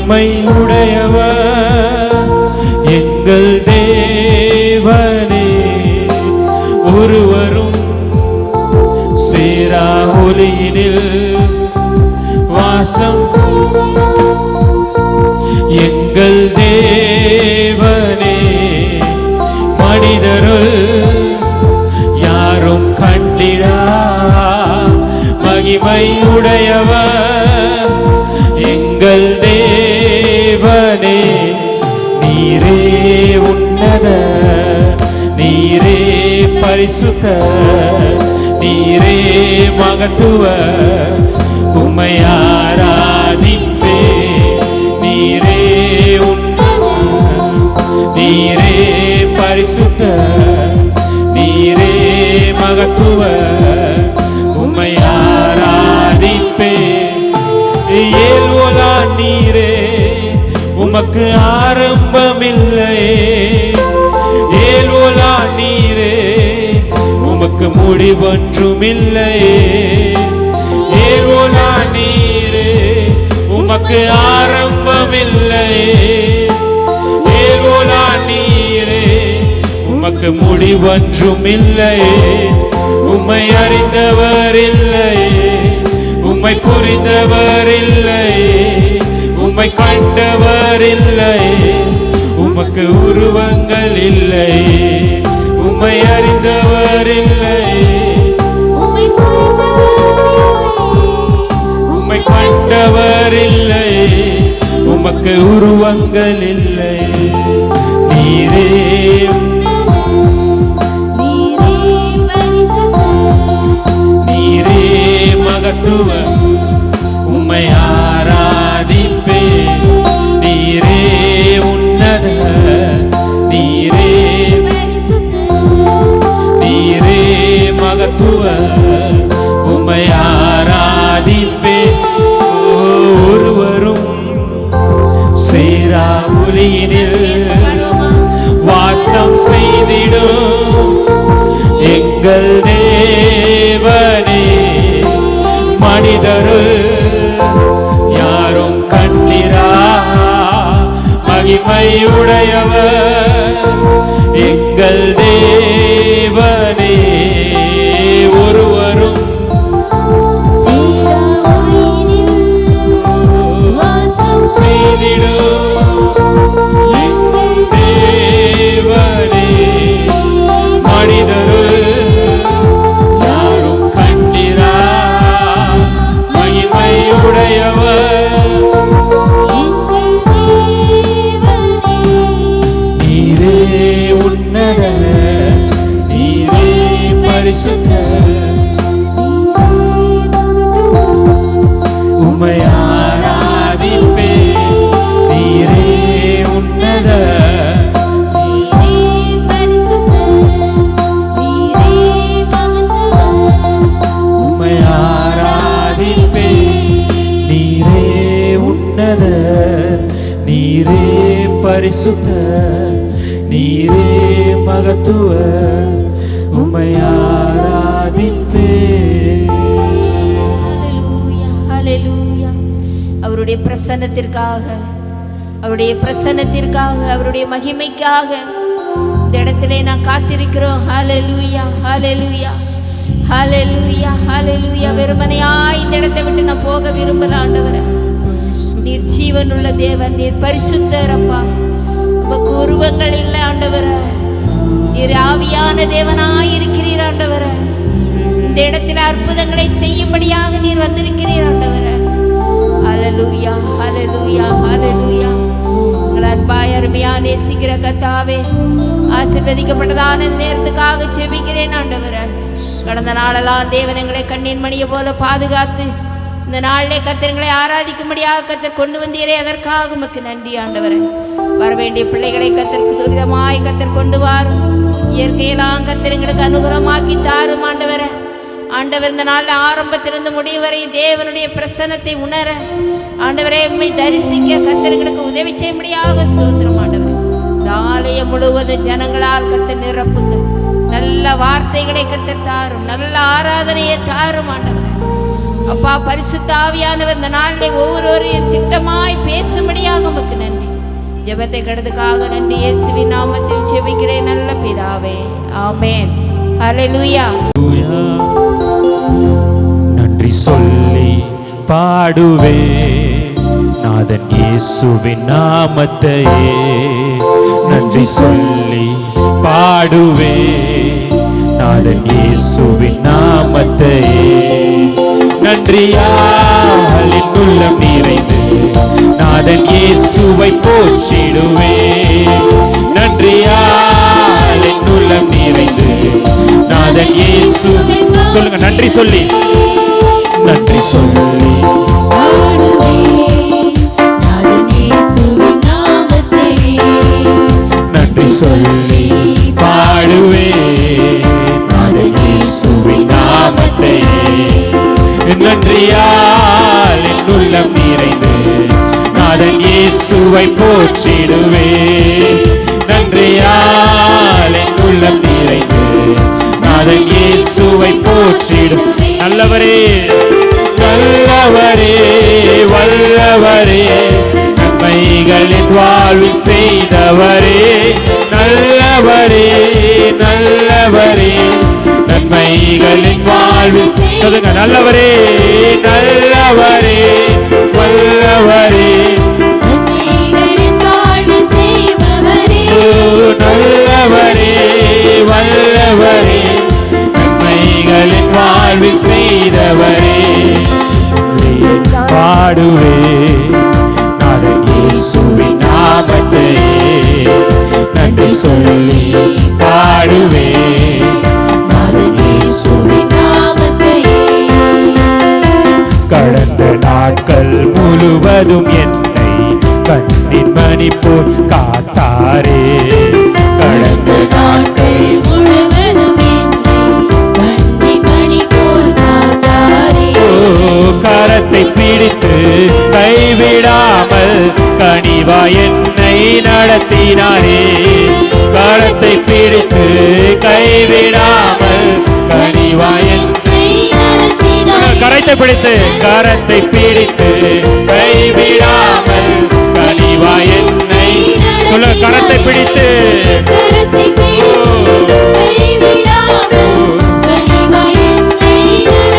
மகிமை உடையவர் எங்கள் தேவனே. ஒருவரும் சேரா ஒளியினில் வாசம் எங்கள் தேவனே. மனிதருள் யாரும் கண்டிடா மகிமை உடையவர் எங்கள் தேவனே. நீரே உன்னத, நீரே பரிசுத்த, நீரே மகத்துவ, உம்மை ஆராதிப்பே. நீரே உன்னத, நீரே பரிசுத்த, நீரே மகத்துவ, உம்மை ஆராதிப்பே. ஏல்வோலா நீரே, உமக்கு ஆரம்பமில்லையே. ஏல்வோலா நீரே, உமக்கு முடிவொன்றுமில்லையே. ஏல்வோலா நீரே, உமக்கு ஆரம்பமில்லையே. ஏல்வோலா நீரே, உமக்கு முடிவொன்றுமில்லையே. உம்மை அறிந்தவர் இல்லையே, உம்மை புரிந்தவர் இல்லையே, உம்மை கண்டவர் இல்லையே. உமக்கு உருவங்கள் இல்லையே, உம்மை அறிந்தவர் இல்லையே, உம்மை கண்டவர் இல்லையே, உமக்கு உருவங்கள் இல்லையே. நீரே நீரே மகத்துவ, உம்மை ஆராதிப்பே. நீரே உன்னத, நீரே நீரே மகத்துவ, உம்மை ஆராதிப்பே. ஒருவரும் சேரா ஒளியினில் வாசம் செய்திடும் எங்கள் தேவனே. மனிதருள் யாரும் கண்டிரா மகிமையுடையவர் எங்கள் தேவனே. ஒருவரும் செய்திடும் எங்கள் தேவனே. மனிதருள் யாரும் கண்டிரா மகிமையுடையவர் நீரே உன்னத, நீரே பரிசுத்த, உம்மை ஆராதிப்பே. நீரே உன்னத, உம்மை ஆராதிப்பே. நீரே உன்னத, நீரே பரிசுத்த, நீரே மகத்துவ, உம்மை ஆராதிப்பே. ஹல்லேலூயா, ஹல்லேலூயா. அவருடைய பிரசன்னத்திற்காக, அவருடைய பிரசன்னத்திற்காக, அவருடைய மகிமைக்காக இந்த இடத்திலே நான் காத்திருக்கிறோம். ஹல்லேலூயா, ஹல்லேலூயா, ஹல்லேலூயா, ஹல்லேலூயா. வெறுமனையாய் இந்த இடத்தை விட்டு நான் போக விரும்பல ஆண்டவரே. நீர் ஜீவனுள்ள தேவன், நீர் பரிசுத்தர் அப்பா. உமக்கு உருவங்கள் இல்லை ஆண்டவரே. நீர் ஆவியான தேவனாய் இருக்கிறீர் ஆண்டவரே. இந்த இடத்தில் அற்புதங்களை செய்யும்படியாக நீர் வந்திருக்கிறீர் ஆண்டவரே. ஹல்லேலூயா, ஹல்லேலூயா, ஹல்லேலூயா. உங்கள் அன்பாய் அருமையா நேசிக்கிற கர்த்தாவே, ஆசீர்வதிக்கப்பட்டதான நேரத்துக்காக ஜெபிக்கிறேன் ஆண்டவரே. கடந்த நாளெல்லாம் தேவன் எங்களை கண்ணீர் மணியை போல பாதுகாத்து இந்த நாளிலே கர்த்தர்களை ஆராதிக்கும்படியாக கர்த்தர் கொண்டு வந்தீரே, அதற்காக உமக்கு நன்றி ஆண்டவரே. வரவேண்டிய பிள்ளைகளை கர்த்தருக்கு துரிதமாய் கர்த்தர் கொண்டு வாரும். இயற்கையெல்லாம் கர்த்தர் எங்களுக்கு அனுகூலமாக்கி தாரும் ஆண்டவரே. ஆண்டவர் இந்த நாளில் ஆரம்பத்திலிருந்து முடிவு வரை தேவனுடைய பிரசன்னத்தை உணர ஆண்டவரே உம்மை தரிசிக்க கர்த்தர்களுக்கு உதவி செய்யும்படியாக ஸ்தோத்திரம் ஆண்டவரே. இந்த ஆலயம் முழுவதும் ஜனங்களால் கர்த்தர் நிரப்புங்க. நல்ல வார்த்தைகளை கர்த்தர் தாரும், நல்ல ஆராதனையை தாரும் ஆண்டவரே. அப்பா பரிசுத்த ஆவியானவர் இந்த நாளிலே ஒவ்வொருவரையும் திட்டமாய் பேசும்படியாக உமக்கு நன்றி. ஜெபத்தை கடதுக்காக நன்றி. இயேசுவின் நாமத்தில் ஜெபிக்கிறேன் நல்ல பிதாவே, ஆமென். ஹல்லேலூயா. நன்றி சொல்லி பாடுவே நாதன் இயேசுவின் நாமத்தையே. நன்றி சொல்லி பாடுவே நாதன் இயேசுவின் நாமத்தையே. நன்றியால் என் உள்ளம் நிறைந்து நாதன் இயேசுவை போற்றிடுவே. நன்றியால் என் உள்ளம் நிறைந்து நாதன் இயேசுவை சொல்லுங்க. நன்றி சொல்லி நன்றி சொல்லி நன்றி சொல்லி பாடுவே நாதன் இயேசுவின் நாமத்தையே. நன்றியால் என் உள்ளம் நிறைந்து நாதன் இயேசுவை போற்றிடுவே. நன்றியால் என் உள்ளம் நிறைந்து நாதன் இயேசுவை போற்றிடும். நல்லவரே நல்லவரே வல்லவரே நன்மைகளின் வாழ்வில் செய்தவரே. நல்லவரே நல்லவரே நன்மைகளின் வாழ்வில் சொல்லுங்க. நல்லவரே நல்லவரே வல்லவரே நன்மைகளின் வாழ்வில் செய்பவரே. நல்லவரே வல்லவரே நன்மைகளின் வாழ்வில் செய்தவரே. பாடுவே நாதன் இயேசுவின் நாமத்தையே. நன்றி சொல்லி பாடுவே நாதன் இயேசுவின் நாமத்தையே. கடந்த நாட்கள் முழுவதும் என்னை கண்ணின் மணி போல் காத்தாரே. கடந்த நாட்கள் முழுவதும் என்னை கண்ணின் மணி போல் காத்தாரே. கரத்தை பிடித்து கைவிடாமல் கனிவா என்னை நடத்தினாரே. கரத்தை பிடித்து கைவிடாமல் கனிவா என்னை நடத்தினாரே. கரத்தை பிடித்து கரத்தை பிடித்து கைவிடாமல் கனிவா என்னை சொல்ல. கரத்தை பிடித்து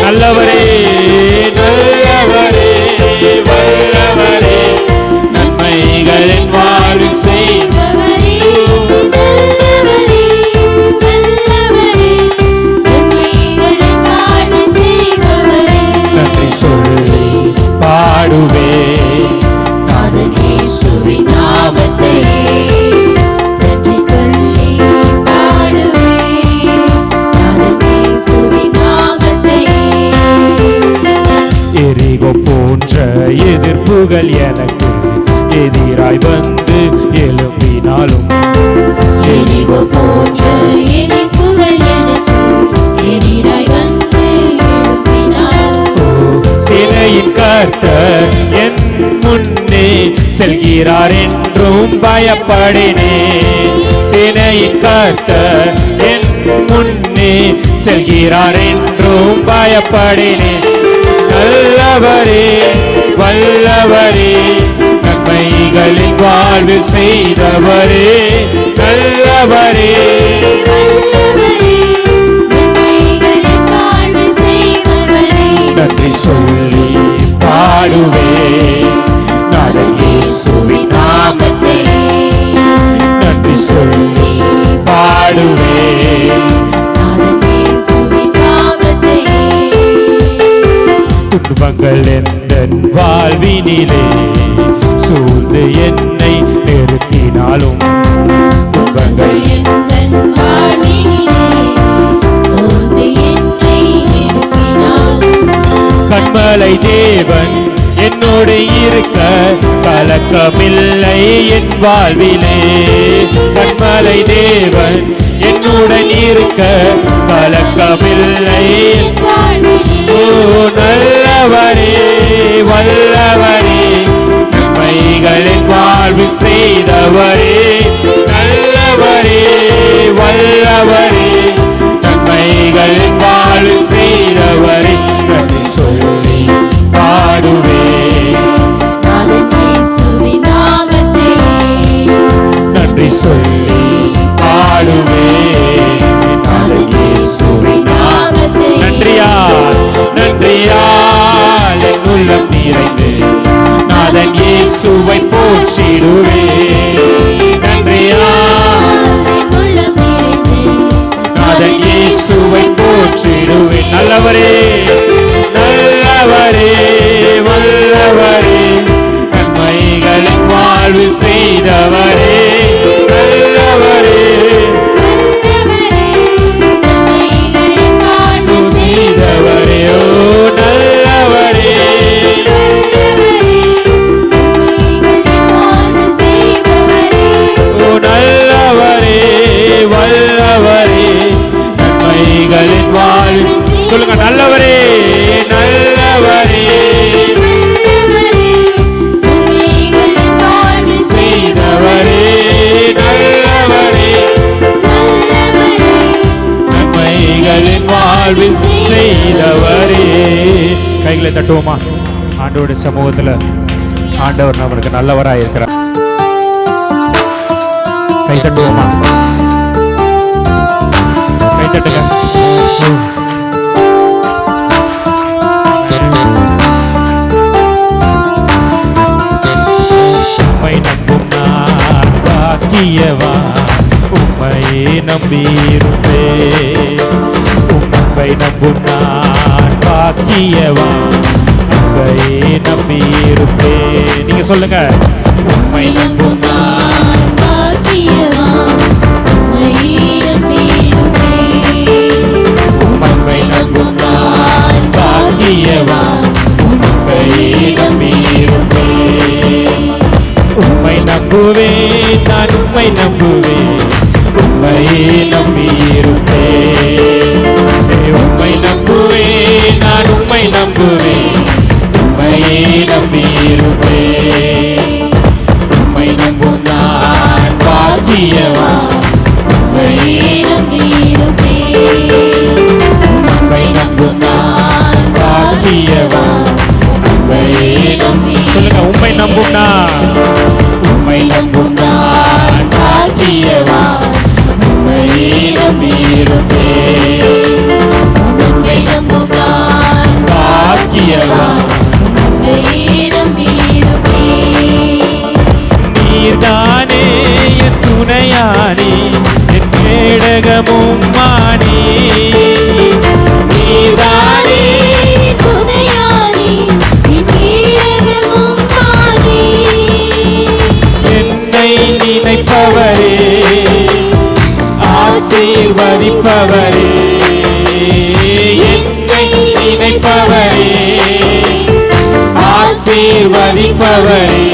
நல்லவரே நல்லவரே வல்லவரே நன்மைகளின் வாழ்வில் செய்பவரே. நல்லவரே வல்லவரே நன்மைகளின் வாழ்வில் செய்பவரே. நன்றி சொல்லி பாடுவே நாதன் இயேசுவின் நாமத்தையே. நன்றி சொல்லி பாடுவே நாதன் இயேசுவின் நாமத்தையே. எரிகோ போன்ற எதிர்ப்புகள் எனக்கு எதிராய் வந்து எழும்பினாலும். எரிகோ போன்ற எதிர்ப்புகள் எனக்கு எதிராய் வந்து எழும்பினாலும். சேனையின் கர்த்தர் என் முன்னே செல்கிறார் என்றும் பயப்படினே. சேனையின் கர்த்தர் என் முன்னே செல்கிறார் என்றும் பயப்படினே. நல்லவரே வல்லவரே நன்மைகளின் வாழ்வில் செய்தவரே. நல்லவரே வல்லவரே நன்மைகளின் வாழ்வில் செய்பவரே. நன்றி சொல்லி பாடுவே நாதன் இயேசுவின் நாமத்தையே. நன்றி சொல்லி பாடுவே நாதன் இயேசுவின் நாமத்தையே. துன்பங்கள் எந்தன் வாழ்வினிலே சூழ்ந்து என்னை நிறுத்தினாலும். துன்பங்கள் எந்தன் வாழ்வினிலே சூழ்ந்து என்னை நிறுத்தினாலும். கண்மலை தேவன் என்னோடு இருக்க கலக்கமில்லை என் வாழ்விலே. கண்மலை தேவன் என்னுடன் இருக்க கலக்கமில்லை என் வாழ்விலே. ஓ நல்லவரே வல்லவரே நன்மைகளின் வாழ்வில் செய்தவரே. நல்லவரே வல்லவரே நன்மைகளின் வாழ்வில் செய்தவரே. நன்றி சொல்லி நம்பிடுவேன் நாதன் இயேசுவின் நாமத்தை. நன்றியால் நன்றியால் என் உள்ளம் நிறைந்து நாதன் இயேசுவை போற்றிடுவேன். நன்றியால் என் உள்ளம் நிறைந்து நாதன் இயேசுவை போற்றிடுவேன். நல்லவரே நல்லவரே வல்லவரே நன்மைகளின் வாழ்வு செய்தவரே. நல்லவரே நன்மைகளின் வாழ்வு செய்தவரே. ஓ நல்லவரே ஓ நல்லவரே வல்லவரே நன்மைகளின் வாழ்வு. சொல்லுங்க நல்லவரே நல்லவரே செய்தவரே. நல்லவரே நன்மைகளின் வாழ்வு செய்தவரே. கைகளை தட்டுவோமா? ஆண்டவருடைய சமூகத்துல ஆண்டவர் நமக்கு நல்லவராய் இருக்கிறார். கை தட்டுவோமா? கை தட்டுங்க. உம்மை நம்பும் நான் பாக்கியவான், உம்மையே நம்பியிருப்பேன். உம்மை நம்பும் நான் பாக்கியவான், உம்மையே நம்பியிருப்பேன். நீங்க சொல்லுங்க. உம்மை நம்பும் நான் பாக்கியவான், உம்மையே நம்பியிருப்பேன். உம்மை நம்பும் நான் பாக்கியவான், உம்மையே நம்பியிருப்பேன். உம்மை நம்புவேன் நான் உம்மை நம்புவேன், உம்மையே நம்பியிருப்பேன். உம்மை நம்புவேன் நான் உம்மை நம்புவேன், உம்மையே நம்பியிருப்பேன். உம்மை நம்பும் நான் பாக்கியவான், உம்மையே நம்பியிருப்பேன். உம்மை நம்பும் நான் பாக்கியவான், உம்மையே சொல்லுங்க. உம்மை நம்பும் நான், உம்மை நம்பும் நான் பாக்கியவான், உம்மையே நம்பியிருப்பேன். உம்மை நம்பும் நான் பாக்கியவான், உம்மையே நம்பியிருப்பேன். நீர்தானே என் துணையானி, என் கேடகமும் மானி. நீர்தானே துணையானி, என் கேடகமும் மானி. என்னை நினைப்பவரே, ஆசீர்வதிப்பவரே. என்னை நினைப்பவரே, ஆசீர்வதிப்பவரே.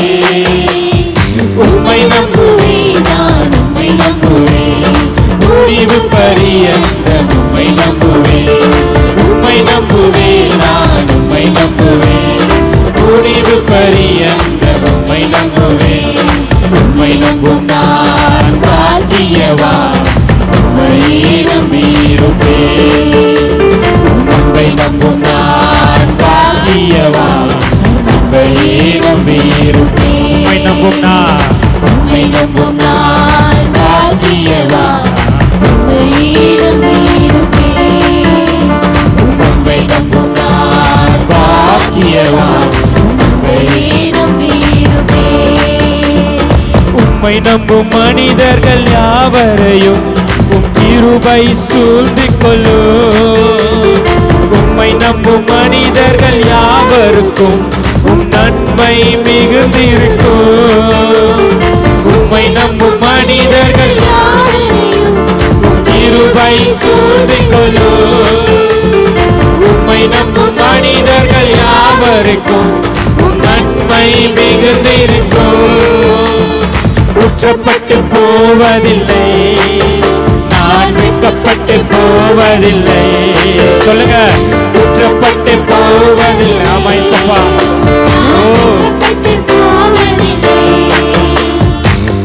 உம்மை நம்புவேன் நான் உம்மை நம்புவேன், முடிவு பரியந்தம் உம்மை நம்புவேன். உம்மை நம்புவேன் நான் உம்மை நம்புவேன், முடிவு பரியந்தம் உம்மை நம்புவேன். உம்மை நம்பும் நான் பாக்கியவான், உம்மையே நம்பியிருப்பேன். உம்மை நம்பும் நான் பாக்கியவான், உம்மையே நம்பியிருப்பேன். உம்மை நம்பும் நான், உம்மை நம்பும் நான் பாக்கியவான், உம்மையே நம்பியிருப்பேன். உம்மை நம்பும் நான் பாக்கியவான், உம்மையே நம்பியிருப்பேன். உம்மை நம்பும் மனிதர்கள் யாவரையும் உம் கிருபை சூழ்ந்து கொள்ளும். உம்மை நம்பும் மனிதர்கள் யாவருக்கும் உம் நன்மை மிகுந்திருக்கும். உம்மை நம்பும் மனிதர்கள் யாவரையும் உம் கிருபை சூழ்ந்து கொள்ளும். உம்மை நம்பும் மனிதர்கள் யாவருக்கும் உம் நன்மை மிகுந்திருக்கும். குற்றப்பட்டு போவதில்லை, நான் வெட்கப்பட்டு போவதில்லை. சொல்லுங்க. குற்றப்பட்டு போவதில்லை. ஆமா சப்பா. வெட்கப்பட்டு போவதில்லை.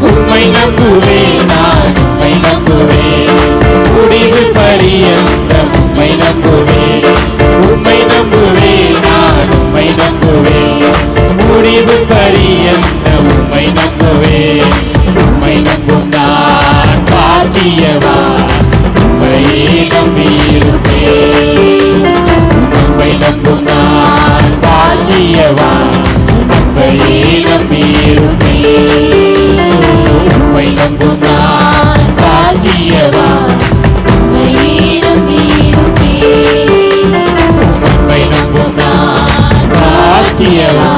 உம்மை நம்புவேன் நான் உம்மை நம்புவேன், முடிவு பரியந்தம் உம்மை நம்புவேன். உம்மை நம்புவேன் நான் உம்மை நம்புவேன், முடிவு பரியந்தம் உம்மை நம்புவேன். உம்மை நம்பும் நான் பாக்கியவான், பாக்கியவா உம்மையே நம்பியிருப்பேன். உம்மை நம்பும் நான் பாக்கியவா உம்மையே நம்பியிருப்பேன். உம்மை நம்பும் நான் பாக்கியவா உம்மையே நம்பியிருப்பேன். உம்மை நம்பும் நான் பாக்கியவா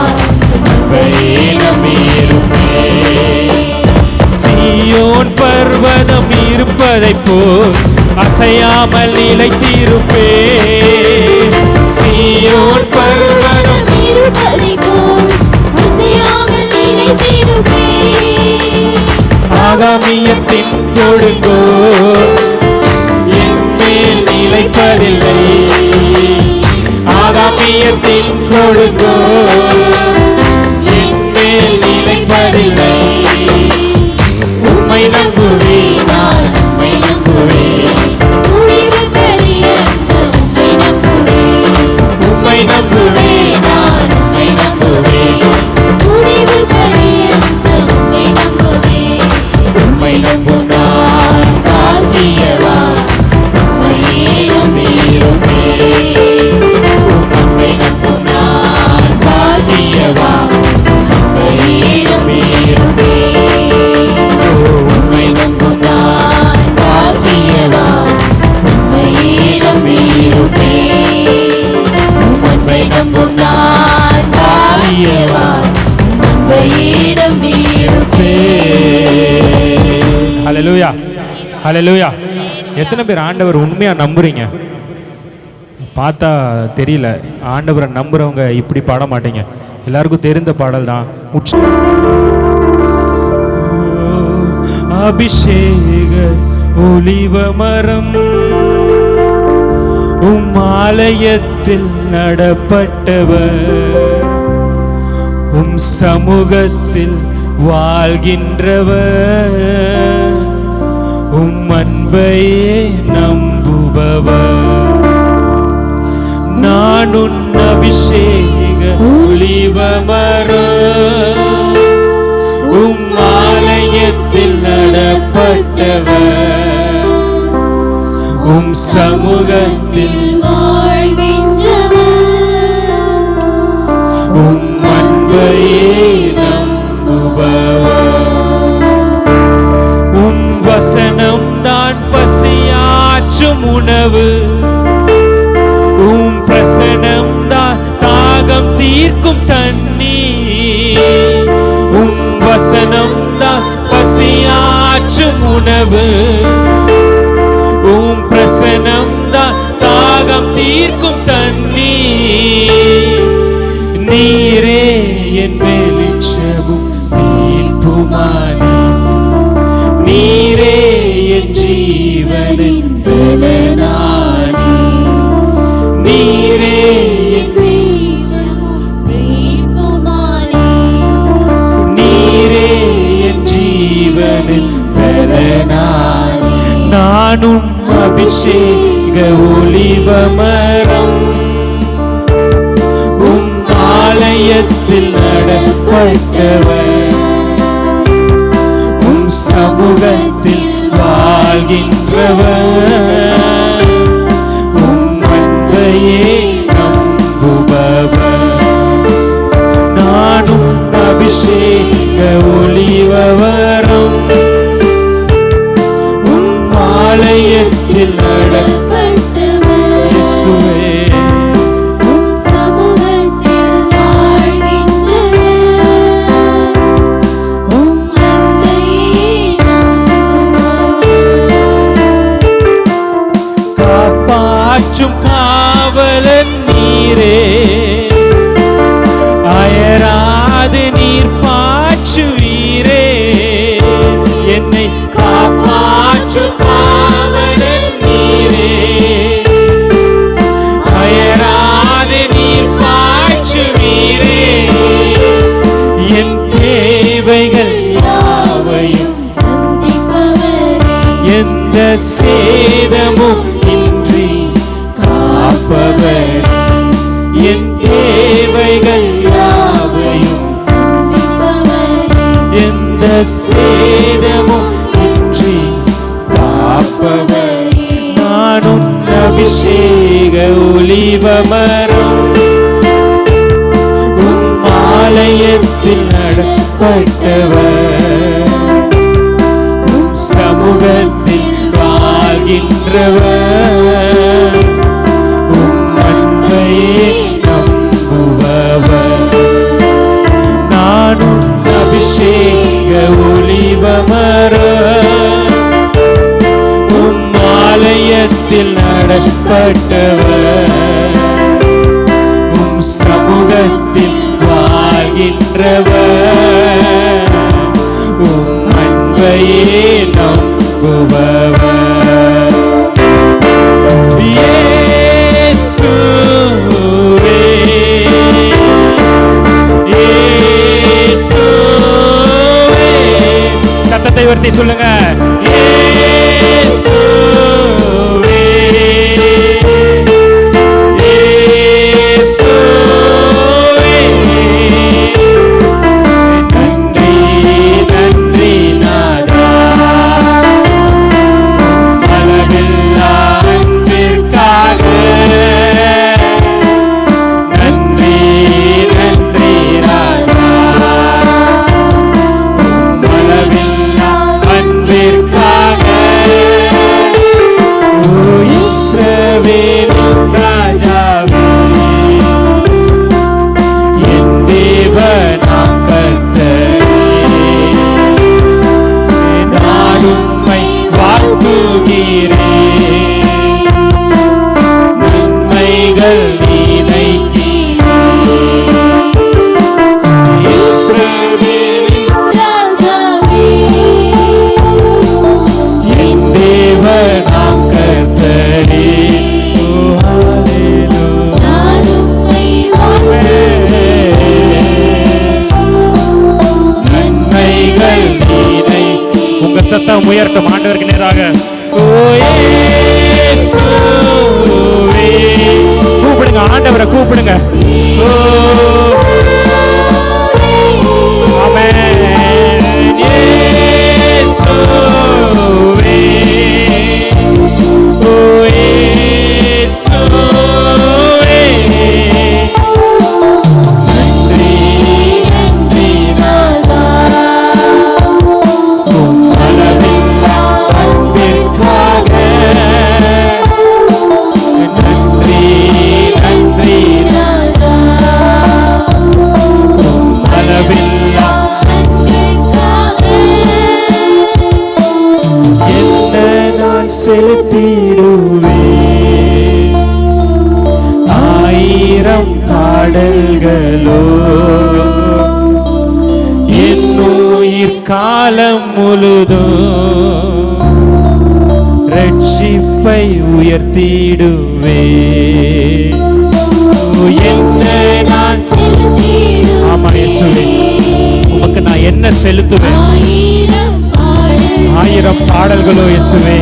உம்மையே நம்பியிருப்பேன். சீயோன் பர்வதம் இருப்பதைப் போல் அசையாமல் நிலைத்திருப்பேன். சீயோன் பர்வதம் இருப்பதைப் போல் அசையாமல் நிலைத்திருப்பேன். ஆகாமியத்தின் கொடுங்கோ என்மேல் நிலைப்பதில்லை. ஆகாமியத்தின் கொடுங்கோ என்மேல் நிலைப்பதில்லை. உம்மை நம்புவேன் நான் உம்மை நம்புவேன். முடிவு பரியந்த உம்மை நம்புவேன். உம்மை நம்புவேன் நான் உம்மை நம்புவேன். முடிவு பரியந்த உம்மை நம்புவேன். உம்மை நம்பும் நான் பாக்கியவா உம்மையே நம்பியிருப்பேன். உம்மை நம்பும் நான் பாக்கியவா உம்மையே நம்பியிருப்பேன். உம்மை நம்பும் நான் பாக்கியவா உம்மையே நம்பியிருப்பேன். உம்மை நம்பும் நான் பாக்கியவா உம்மையே நம்பியிருப்பேன். ஹல்லேலூயா, ஹல்லேலூயா. எத்தனை பேர் ஆண்டவர் உண்மையா நம்புறீங்க? பார்த்தா தெரியல. ஆண்டவரை நம்புறவங்க இப்படி பாட மாட்டீங்க. எல்லாருக்கும் தெரிந்த பாடல் தான். அபிஷேக ஒலிவ மரம் உம் ஆலயத்தில் நடப்பட்டவர், உம் சமூகத்தில் வாழ்கின்றவர், உம் அன்பையே நம்புபவர். நான் உன் அபிஷேக ஒலிவ மரம் உம் ஆலயத்தில் நடப்பட்டவர், உம் சமூகத்தில் வாழ்கின்றவர், உம் அன்பையே நம்புபவர். உம் வசனம் தான் பசியாற்றும் உணவு, உம் பிரசனம் தான் தாகம் தீர்க்கும் தண்ணீர். உம் வசனம் தான் பசியாற்றும் உணவு, உம் பிரசனம் தான் தாகம் தீர்க்கும் தண்ணீர். நீரே என் வெளிச்சமும் மீட்புமானி, நீரே என் ஜீவனின் பலனானி, நீரே என் நீரே என் ஜீவனின் பலனானி. நானும் அபிஷேக ஒலிவ மரம் உம் ஆலயத்தில் நடப்பட்டவர், உம் சமூகத்தில் வாழ்கின்றவர், உம் அன்பையே நம்புபவர். நானும் அபிஷேக ஒலிவ மரம் உம் ஆலயத்தில் நடப்பட்டவர். இயேசுவே உம் சமூகத்தில் வாழ்கின்றவர், உம் அன்பையே நம்புபவர். காப்பாற்றும் காவலன் நீரே, அயராது நீர் பாய்ச்சுவீரே. என்னை காப்பாற்றும் காவலன் நீரே, அயராது நீர் பாய்ச்சுவீரே. என் தேவைகள் யாவையும் சந்திப்பவரே, எந்த சேதமும் இன்றி காப்பவரே. என் தேவைகள் யாவையும் சந்திப்பவரே, எந்த சேதமும் இன்றி காப்பவரே நானும் அபிஷேக ஒலிவமரம் ஆலயத்தில் நடப்பட்டவர் சமூகத்தில் வாழ்கின்றவர் அன்பையே நம்புபவர் நானும் அபிஷேக ஒலிவமரம் ஆலயத்தில் நடப்பட்டவர் சமூகத்தில் வாழ்கின்றவர் அன்பையே நம்புபவர் இயேசுவே இயேசுவே சத்தத்தை உயர்த்தி சொல்லுங்க இயேசுவே சத்தம் உயர்த்தும் ஆண்டவருக்கு நேராக கூப்பிடுங்க ஆண்டவரை கூப்பிடுங்க ஆமென் இயேசுவே ஓ இயேசுவே நன்றி நன்றி நாதா செலுத்திடுவே ஆயிரம் பாடல்களோ என் உயிர் காலம் முழுதும் ரட்சிப்பை உயர்த்திடுவே என்ன நான் ஆமா இயேசுவே உமக்கு நான் என்ன செலுத்துவேன் ஆயிரம் பாடல்களோ இயேசுவே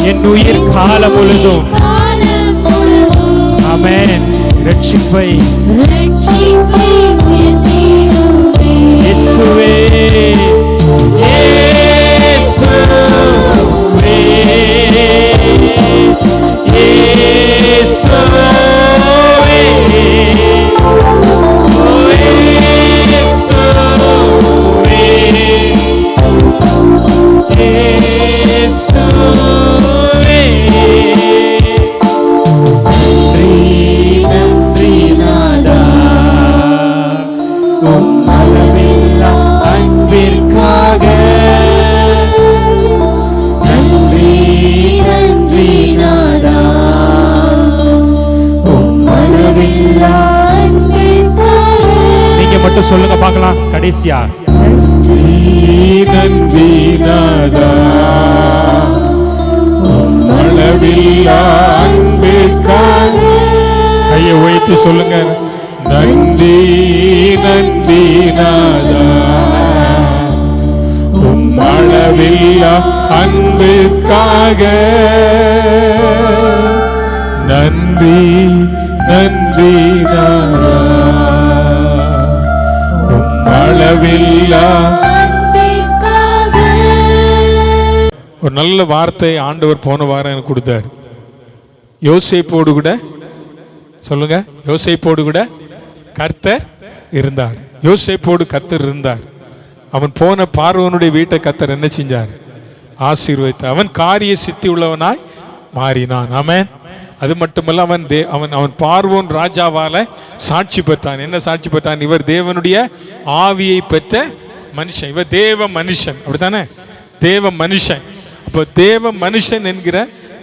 என் உயிர் காலம் முழுதும் ஆமென் ரட்சிப்பை இயேசுவே இயேசுவே இயேசுவே நீங்க மட்டும் சொல்லுங்க பார்க்கலாம் கடைசியா நன்றி நாதா அளவில்லா அன்பிற்காக கையை உயர்த்தி சொல்லுங்க நன்றி நன்றி நாதா அளவில்லா அன்பிற்காக நன்றி நன்றி நாதா அளவில்லா ஒரு நல்ல வார்த்தை ஆண்டவர் போன வாரம் எனக்கு கொடுத்தார். யோசேப்போடு கூட சொல்லுங்க, யோசேப்போடு கூட கர்த்தர் இருந்தார். யோசேப்போடு கர்த்தர் இருந்தார். அவன் போன பார்வோனுடைய வீட்டை கர்த்தர் என்ன செஞ்சார்? ஆசீர்வதித்தார். அவன் காரிய சித்தி உள்ளவனாய் மாறினான். ஆமென். அது மட்டுமல்ல, அவன் பார்வோன் ராஜாவால சாட்சி பெற்றான். என்ன சாட்சி பெற்றான்? இவர் தேவனுடைய ஆவியை பெற்ற மனுஷன், இவர் தேவ மனுஷன். அப்படித்தானே? தேவ மனுஷன். அப்போ தேவ மனுஷன் என்கிற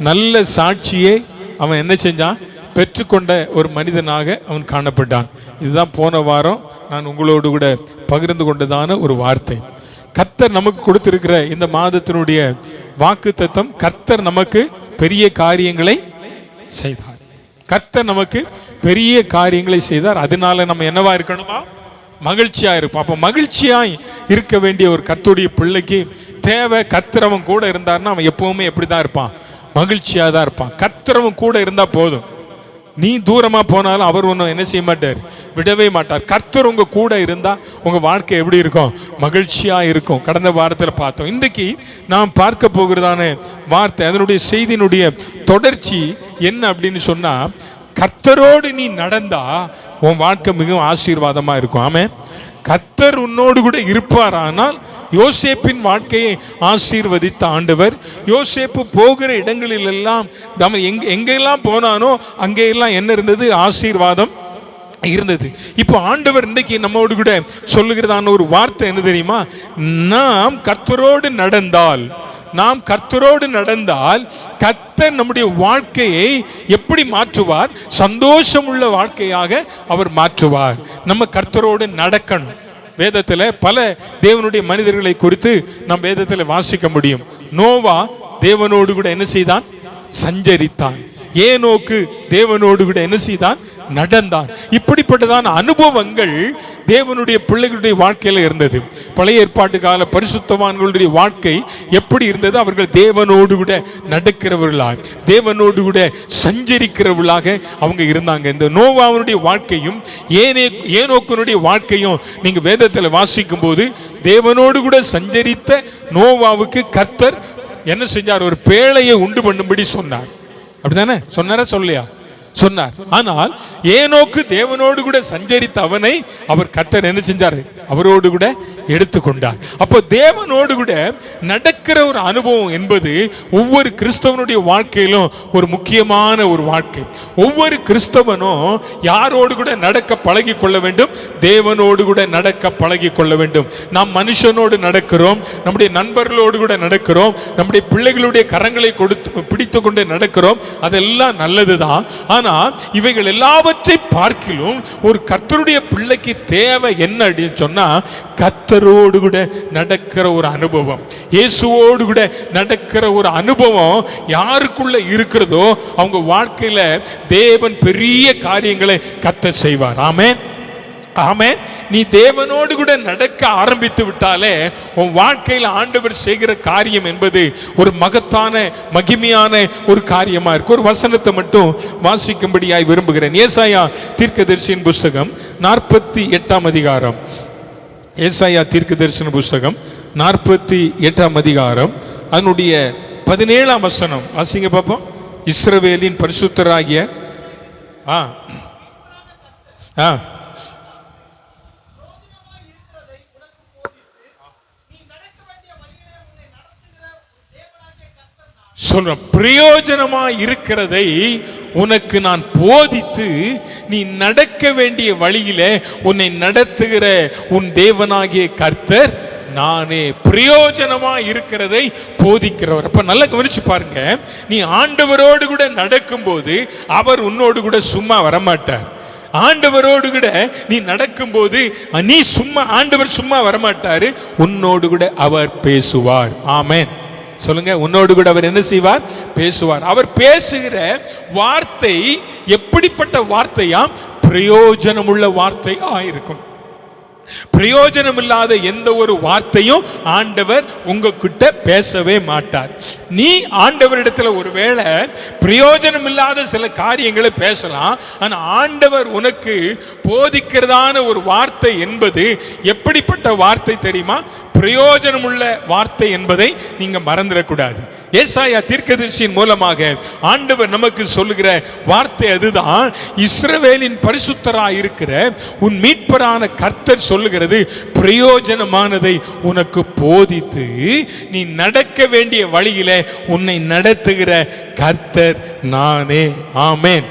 நல்ல சாட்சியை அவன் என்ன செஞ்சான்? பெற்றுக்கொண்ட ஒரு மனிதனாக அவன் காணப்பட்டான். இதுதான் போன வாரம் நான் உங்களோடு கூட பகிர்ந்து கொண்டதான ஒரு வார்த்தை. கர்த்தர் நமக்கு கொடுத்திருக்கிற இந்த மாதத்தினுடைய வாக்குத்தத்தம், கர்த்தர் நமக்கு பெரிய காரியங்களை செய்தார். கர்த்தர் நமக்கு பெரிய காரியங்களை செய்தார். அதனால நம்ம என்னவா இருக்கணுமா? மகிழ்ச்சியா இருப்போம். அப்போ மகிழ்ச்சியாய் இருக்க வேண்டிய ஒரு கர்த்தருடைய பிள்ளைக்கு தேவை, கர்த்தர் அவன் கூட இருந்தார்னா அவன் எப்பவுமே எப்படிதான் இருப்பான்? மகிழ்ச்சியா தான் இருப்பான். கர்த்தர் அவன் கூட இருந்தா போதும். நீ தூரமா போனாலும் அவர் ஒன்றும் என்ன செய்ய மாட்டார்? விடவே மாட்டார். கர்த்தர் உங்க கூட இருந்தா உங்க வாழ்க்கை எப்படி இருக்கும்? மகிழ்ச்சியா இருக்கும். கடந்த வாரத்தில் பார்த்தோம். இன்றைக்கு நாம் பார்க்க போகிறதான வார்த்தை, அதனுடைய செய்தியினுடைய தொடர்ச்சி என்ன அப்படின்னு சொன்னா, கர்த்தரோடு நீ நடந்தா உன் வாழ்க்கை மிகவும் ஆசீர்வாதமா இருக்கும். ஆமென். கர்த்தர் உன்னோடு கூட இருப்பார். ஆனால் யோசேப்பின் வாழ்க்கையை ஆசீர்வதித்த ஆண்டவர், யோசேப்பு போகிற இடங்களில் எல்லாம் எங்கெல்லாம் போனானோ அங்கெல்லாம் என்ன இருந்தது? ஆசீர்வாதம் இருந்தது. இப்போ ஆண்டவர் இன்றைக்கு நம்மோடு கூட சொல்லுகிறதான ஒரு வார்த்தை என்ன தெரியுமா? நாம் கர்த்தரோடு நடந்தால், கர்த்தர் நம்முடைய வாழ்க்கையை எப்படி மாற்றுவார்? சந்தோஷம் உள்ள வாழ்க்கையாக அவர் மாற்றுவார். நம்ம கர்த்தரோடு நடக்கணும். வேதத்தில் பல தேவனுடைய மனிதர்களை குறித்து நாம் வேதத்தில் வாசிக்க முடியும். நோவா தேவனோடு கூட என்ன செய்தான்? சஞ்சரித்தான். ஏனோக்கு தேவனோடு கூட என்ன செய்தான்? நடந்தான். இப்படிப்பட்டதான அனுபவங்கள் தேவனுடைய பிள்ளைகளுடைய வாழ்க்கையில இருந்தது. பழைய ஏற்பாட்டு கால பரிசுத்தவான்களுடைய வாழ்க்கை எப்படி இருந்தது? அவர்கள் தேவனோடு கூட நடக்கிறவர்களாக, தேவனோடு கூட சஞ்சரிக்கிறவர்களாக அவங்க இருந்தாங்க. இந்த நோவாவுடைய வாழ்க்கையும் ஏனோக்கனுடைய வாழ்க்கையும் நீங்க வேதத்தில் வாசிக்கும் போது, தேவனோடு கூட சஞ்சரித்த நோவாவுக்கு கர்த்தர் என்ன செஞ்சார்? ஒரு பேழையை உண்டு பண்ணும்படி சொன்னார். அப்படித்தானே? சொன்னாரா? சொல்லையா? சொன்னார். ஆனால் ஏனோக்கு தேவனோடு கூட சஞ்சரித்த அவனை அவர் கர்த்தர் என்ன செஞ்சார்? அவரோடு கூட எடுத்துக்கொண்டார். அப்போ தேவனோடு கூட நடக்கிற ஒரு அனுபவம் என்பது ஒவ்வொரு கிறிஸ்தவனுடைய வாழ்க்கையிலும் ஒரு முக்கியமான ஒரு வாழ்க்கை. ஒவ்வொரு கிறிஸ்தவனும் யாரோடு கூட நடக்க பழகி கொள்ள வேண்டும்? தேவனோடு கூட நடக்க பழகி கொள்ள வேண்டும். நாம் மனுஷனோடு நடக்கிறோம், நம்முடைய நண்பர்களோடு கூட நடக்கிறோம், நம்முடைய பிள்ளைகளுடைய கரங்களை பிடித்து கொண்டு நடக்கிறோம். அதெல்லாம் நல்லதுதான். ஆனால் இவைகள் எல்லாவற்றை பார்க்கிலும் ஒரு கர்த்தருடைய பிள்ளைக்கு தேவை என்ன அப்படின்னு சொன்னா, கர்த்தரோடு கூட நடக்கிற ஒரு அனுபவம், இயேசுவோடு கூட நடக்கிற ஒரு அனுபவம் யாருக்குள்ள இருக்கிறதோ அவங்க வாழ்க்கையில தேவன் பெரிய காரியங்களை கர்த்தர் செய்வார். ஆமென். ஆமென். நீ தேவனோடு கூட நடக்க ஆரம்பித்து விட்டாலே உன் வாழ்க்கையில் ஆண்டவர் செய்கிற காரியம் என்பது ஒரு மகத்தான மகிமையான ஒரு காரியமா இருக்கு. ஒரு வசனத்தை மட்டும் வாசிக்கும்படியாய் விரும்புகிறேன். ஏசாயா தீர்க்கதரிசியின் புஸ்தகம் 48ஆம் அதிகாரம். ஏசாயா தீர்க்கதரிசன புஸ்தகம் 48ஆம் அதிகாரம், அதனுடைய 17ஆம் வசனம் வாசிங்க பார்ப்போம். இஸ்ரவேலின் பரிசுத்தராகிய சொல்ற பிரயோஜனமா இருக்கிறதை உனக்கு நான் போதித்து நீ நடக்க வேண்டிய வழியிலே உன்னை நடத்துகிற உன் தேவனாகிய கர்த்தர் நானே. பிரயோஜனமா இருக்கிறதை போதிக்கிறவர். அப்ப நல்லா கவனிச்சு பாருங்க. நீ ஆண்டவரோடு கூட நடக்கும் போது அவர் உன்னோடு கூட சும்மா வரமாட்டார். ஆண்டவரோடு கூட நீ நடக்கும்போது நீ சும்மா, ஆண்டவர் சும்மா வரமாட்டாரு, உன்னோடு கூட அவர் பேசுவார். ஆமென். சொல்லுங்க, உன்னோடு கூட அவர் என்ன செய்வார்? பேசுவார். அவர் பேசுகிற வார்த்தை எப்படிப்பட்ட வார்த்தையா? பிரயோஜனமுள்ள வார்த்தை ஆயிருக்கும். பிரயோஜனம் இல்லாத எந்த ஒரு வார்த்தையும் ஆண்டவர் உங்ககிட்ட பேசவே மாட்டார். நீ ஆண்டவரிடத்துல ஒருவேளை பிரயோஜனம் இல்லாத சில காரியங்களை பேசலாம். ஆனா ஆண்டவர் உனக்கு போதிக்கிறதான ஒரு வார்த்தை என்பது எப்படிப்பட்ட வார்த்தை தெரியுமா? பிரயோஜனம் உள்ள வார்த்தை என்பதை நீங்க மறந்துடக்கூடாது. ஏசாயா தீர்க்கதரிசியின் மூலமாக ஆண்டவர் நமக்கு சொல்லுகிற வார்த்தை அதுதான். இஸ்ரவேலின் பரிசுத்தராய் இருக்கிற உன் மீட்பரான கர்த்தர் சொல்லுகிறது, பிரயோஜனமானதை உனக்கு போதித்து நீ நடக்க வேண்டிய வழியிலே உன்னை நடத்துகிற கர்த்தர் நானே. ஆமேன்,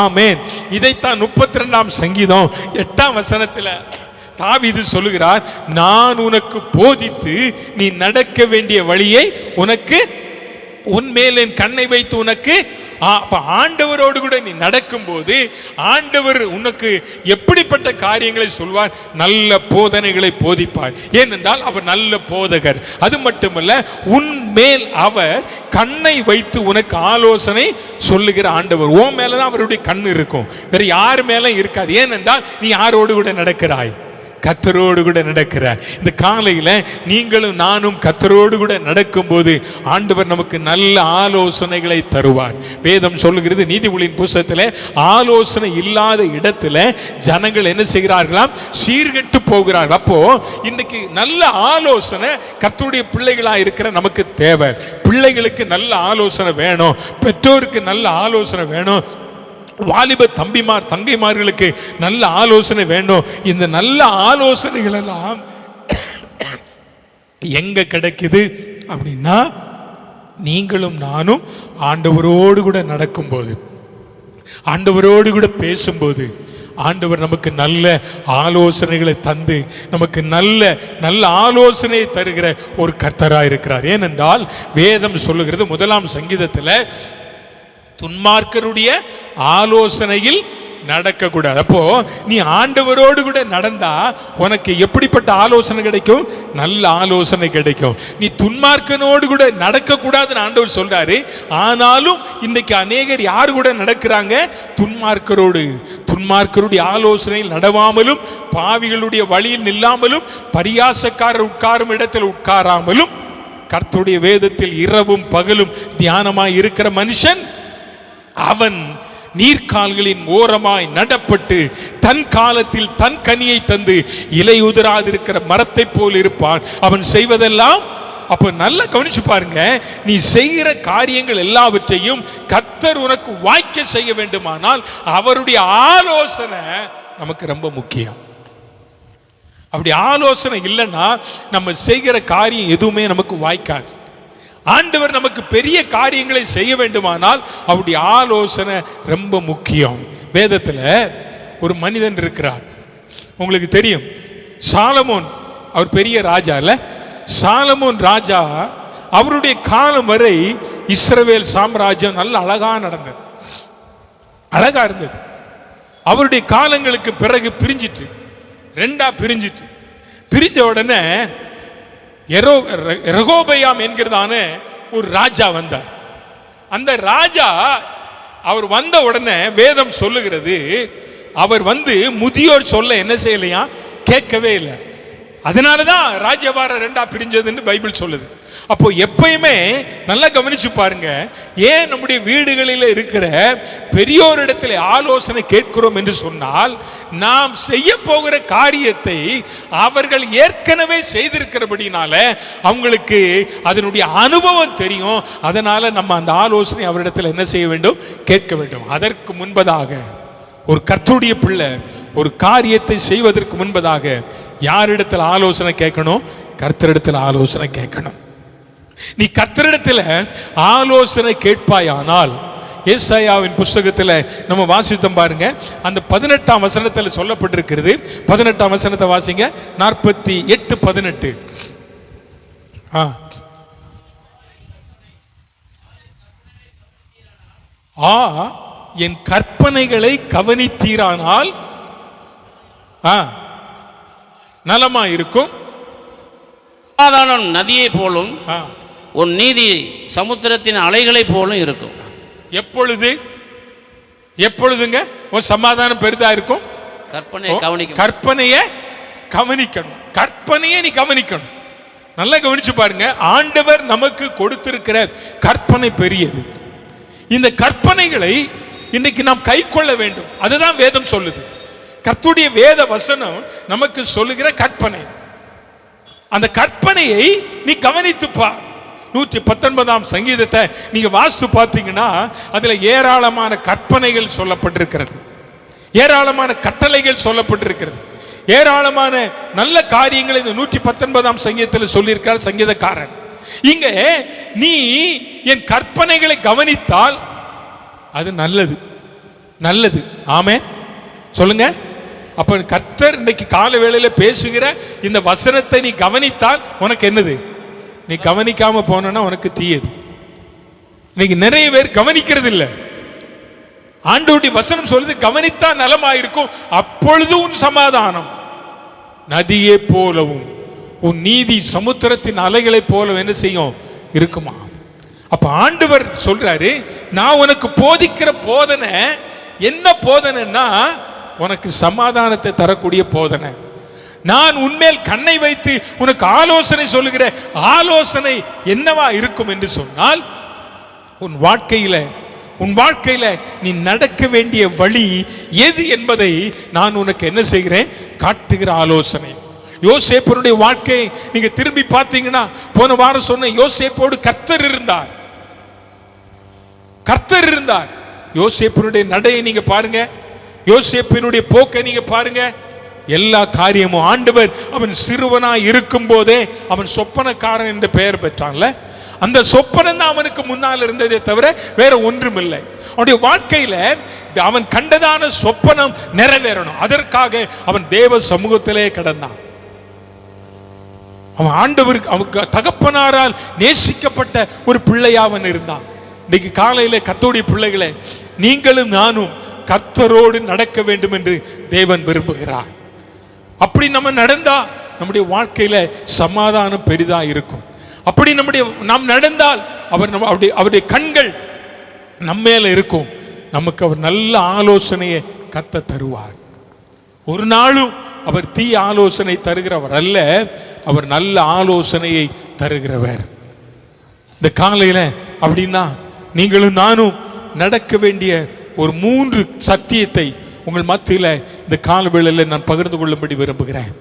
ஆமேன். இதைத்தான் 32ஆம் சங்கீதம் 8ஆம் வசனத்தில் தாவீது சொல்லுகிறார், நான் உனக்கு போதித்து நீ நடக்க வேண்டிய வழியை உனக்கு உன்மேல் என் கண்ணை வைத்து உனக்கு. ஆண்டவரோடு கூட நீ நடக்கும் போது ஆண்டவர் உனக்கு எப்படிப்பட்ட காரியங்களை சொல்வார்? நல்ல போதனைகளை போதிப்பார். ஏனென்றால் அவர் நல்ல போதகர். அது மட்டுமல்ல, உன்மேல் அவர் கண்ணை வைத்து உனக்கு ஆலோசனை சொல்லுகிற ஆண்டவர். உன் மேலதான் அவருடைய கண் இருக்கும், வேற யார் மேல இருக்காது. ஏனென்றால் நீ யாரோடு கூட நடக்கிறாய்? கர்த்தரோடு கூட நடக்கிற. இந்த காலையில நீங்களும் நானும் கர்த்தரோடு கூட நடக்கும்போது ஆண்டவர் நமக்கு நல்ல ஆலோசனைகளை தருவார். வேதம் சொல்லுகிறது, நீதிமொழியின் புத்தகத்தில் ஆலோசனை இல்லாத இடத்துல ஜனங்கள் என்ன செய்கிறார்களாம்? சீர்கெட்டு போகிறார்கள். அப்போ இன்னைக்கு நல்ல ஆலோசனை கர்த்தருடைய பிள்ளைகளா இருக்கிற நமக்கு தேவை. பிள்ளைகளுக்கு நல்ல ஆலோசனை வேணும், பெற்றோருக்கு நல்ல ஆலோசனை வேணும், வாலிப தம்பிமார் தங்கைமார்களுக்கு நல்ல ஆலோசனை வேண்டும். இந்த நல்ல ஆலோசனைகள் எல்லாம் எங்க கிடைக்குது அப்படின்னா, நீங்களும் நானும் ஆண்டவரோடு கூட நடக்கும்போது, ஆண்டவரோடு கூட பேசும்போது ஆண்டவர் நமக்கு நல்ல ஆலோசனைகளை தந்து நமக்கு நல்ல நல்ல ஆலோசனை தருகிற ஒரு கர்த்தராக இருக்கிறார். ஏனென்றால் வேதம் சொல்லுகிறது 1ஆம் சங்கீதத்தில் துன்மார்க்கருடைய ஆலோசனையில் நடக்கக்கூடாது. அப்போ நீ ஆண்டவரோடு கூட நடந்தா உனக்கு எப்படிப்பட்ட ஆலோசனை கிடைக்கும்? நல்ல ஆலோசனை கிடைக்கும். நீ துன்மார்க்கனோடு கூட நடக்க கூடாதுன்னு ஆண்டவர் சொல்றாரு. ஆனாலும் இன்னைக்கு அநேகர் யாரு கூட நடக்கிறாங்க? துன்மார்க்கரோடு. துன்மார்க்கருடைய ஆலோசனையில் நடவாமலும், பாவிகளுடைய வழியில் நில்லாமலும், பரியாசக்காரர் உட்காரும் இடத்தில் உட்காராமலும், கர்த்தருடைய வேதத்தில் இரவும் பகலும் தியானமாய் இருக்கிற மனுஷன் அவன் நீர்க்கால்களின் ஓரமாய் நடப்பட்டு தன் காலத்தில் தன் கனியை தந்து இலையுதிராதிருக்கிற மரத்தை போல் இருப்பான். அவன் செய்வதெல்லாம். அப்ப நல்லா கவனிச்சு பாருங்க, நீ செய்கிற காரியங்கள் எல்லாவற்றையும் கர்த்தர் உனக்கு வாய்க்க செய்ய வேண்டுமானால் அவருடைய ஆலோசனை நமக்கு ரொம்ப முக்கியம். அப்படி ஆலோசனை இல்லைன்னா நம்ம செய்கிற காரியம் எதுவுமே நமக்கு வாய்க்காது. ஆண்டவர் நமக்கு பெரிய காரியங்களை செய்ய வேண்டுமானால் அவருடைய ஆலோசனை ரொம்ப முக்கியம். வேதத்தில் ஒரு மனிதன் இருக்கிறார், உங்களுக்கு தெரியும், சாலமோன். அவர் பெரிய ராஜா இல்ல? சாலமோன் ராஜா, அவருடைய காலம் வரை இஸ்ரவேல் சாம்ராஜ்யம் நல்ல அழகா நடந்தது, அழகா இருந்தது. அவருடைய காலங்களுக்கு பிறகு பிரிஞ்சிட்டு, ரெண்டா பிரிஞ்சிட்டு, பிரிஞ்ச உடனே ரெகோபயாம் என்கிறதான ஒரு ராஜா வந்தார். அந்த ராஜா அவர் வந்த உடனே வேதம் சொல்லுகிறது, அவர் வந்து முதியோர் சொல்ல என்ன செய்யலையா? கேட்கவே இல்லை. அதனாலதான் ராஜ்யபாரம் ரெண்டா பிரிஞ்சதுன்னு பைபிள் சொல்லுது. அப்போ எப்பயுமே நல்லா கவனிச்சு பாருங்க, ஏன் நம்முடைய வீடுகளில் இருக்கிற பெரியோரிடத்தில் ஆலோசனை கேட்கிறோம் என்று சொன்னால், நாம் செய்ய போகிற காரியத்தை அவர்கள் ஏற்கனவே செய்திருக்கிறபடினால அவங்களுக்கு அதனுடைய அனுபவம் தெரியும். அதனால நம்ம அந்த ஆலோசனை அவரிடத்தில் என்ன செய்ய வேண்டும்? கேட்க வேண்டும். அதற்கு முன்பதாக ஒரு கர்த்தருடைய பிள்ளை ஒரு காரியத்தை செய்வதற்கு முன்பதாக யாரிடத்தில் ஆலோசனை கேட்கணும்? கர்த்தரிடத்தில் ஆலோசனை கேட்கணும். நீ கர்த்தரிடத்தில் ஆலோசனை கேட்பாயானால், ஏசாயாவின் புஸ்தகத்தில் நம்ம வாசித்தோம் பாருங்க, அந்த 18ஆம் வசனத்தில் சொல்லப்பட்டிருக்கிறது. 18ஆம் வசனத்தை வாசிங்க. 48:18. என் கற்பனைகளை கவனித்தீரானால் நலமா இருக்கும். சமாதானம் நதியை போலும், உன் நீதி சமுத்திரத்தின் அலைகளை போலும் இருக்கும். எப்பொழுது? எப்பொழுதுங்க உன் சமாதானம் பெரிதா இருக்கும்? கற்பனையை கவனிக்கும். கற்பனையை கவனிக்கணும். கற்பனையை நீ கவனிக்கணும். நல்லா கவனிச்சு பாருங்க. ஆண்டவர் நமக்கு கொடுத்திருக்கிற கற்பனை பெரியது. இந்த கற்பனைகளை இன்னைக்கு நாம் கை கொள்ள வேண்டும். அதுதான் வேதம் சொல்லுது. கர்த்தருடைய வேத வசனம் நமக்கு சொல்லுகிற கற்பனை. அந்த கற்பனையை நீ கவனித்து பார். 119ஆம் சங்கீதத்தை நீங்க வாசித்து பார்த்தீங்கன்னா அதுல ஏராளமான கற்பனைகள் சொல்லப்பட்டிருக்கிறது, ஏராளமான கட்டளைகள் சொல்லப்பட்டிருக்கிறது, ஏராளமான நல்ல காரியங்களை இந்த 119ஆம் சங்கீதத்தில் சொல்லியிருக்கார் சங்கீதக்காரன். இங்க நீ என் கற்பனைகளை கவனித்தால் அது நல்லது, நல்லது. ஆமென் சொல்லுங்க. அப்ப கர்த்தர் இன்னைக்கு கால வேளையில பேசுகிற இந்த வசனத்தை நீ கவனித்தால் உனக்கு என்னது? நீ கவனிக்காம போனா உனக்கு தீயது. இன்னைக்கு நிறைய பேர் கவனிக்கிறது இல்லை. ஆண்டவருடைய வசனம் சொல்லுது கவனித்தா நலமாயிருக்கும், அப்பொழுது உன் சமாதானம் நதியே போலவும் உன் நீதி சமுத்திரத்தின் அலைகளை போலவும் என்ன செய்யும்? இருக்குமா. அப்ப ஆண்டவர் சொல்றாரு, நான் உனக்கு போதிக்கிற போதனை என்ன போதனைன்னா உனக்கு சமாதானத்தை தரக்கூடிய போதனை. நான் உன்மேல் கண்ணை வைத்து உனக்கு ஆலோசனை சொல்லுகிற ஆலோசனை என்னவா இருக்கும் என்று சொன்னால், உன் வாழ்க்கையில நீ நடக்க வேண்டிய வழி எது என்பதை நான் உனக்கு என்ன செய்கிறேன்? காட்டுகிற ஆலோசனை. யோசேப்பனுடைய வாழ்க்கையை நீங்க திரும்பி பார்த்தீங்கன்னா, போன வாரம் சொன்ன யோசேப்போடு கர்த்தர் இருந்தார். யோசேப்பனுடைய நடையை நீங்க பாருங்க, யோசேப்பினுடைய போக்கை நீங்க பாருங்க. எல்லா காரியமும் ஆண்டவர் அவன் சிறுவனாய் இருக்கும் போதே அவன் சொப்பனக்காரன் என்று பெயர் பெற்றான்ல, அந்த சொப்பனம் தான் அவனுக்கு முன்னால் இருந்ததே தவிர வேற ஒன்றும் இல்லை. அவனுடைய வாழ்க்கையில அவன் கண்டதான சொப்பனம் நிறைவேறணும், அதற்காக அவன் தேவ சமூகத்திலே கடந்தான். அவன் ஆண்டவருக்கு அவனுக்கு தகப்பனாரால் நேசிக்கப்பட்ட ஒரு பிள்ளையா அவன் இருந்தான். இன்னைக்கு காலையில கர்த்தருடைய பிள்ளைகளே, நீங்களும் நானும் கர்த்தரோடு நடக்க வேண்டும் என்று தேவன் விரும்புகிறார். அப்படி நம்ம நடந்தா நம்முடைய வாழ்க்கையில சமாதானம் பெரிதா இருக்கும். அப்படி நாம் நடந்தால் அவருடைய கண்கள் நம்ம மேல இருக்கும். நமக்கு அவர் நல்ல ஆலோசனையை கத்த தருவார். ஒரு நாளும் அவர் தீய ஆலோசனை தருகிறவர் அல்ல, அவர் நல்ல ஆலோசனையை தருகிறவர். இந்த காலையில அப்படின்னா நீங்களும் நானும் நடக்க வேண்டிய ஒரு 3 சத்தியத்தை உங்கள் மத்தியில் இந்த கால வேளையில் நான் பகிர்ந்து கொள்ளும்படி விரும்புகிறேன்.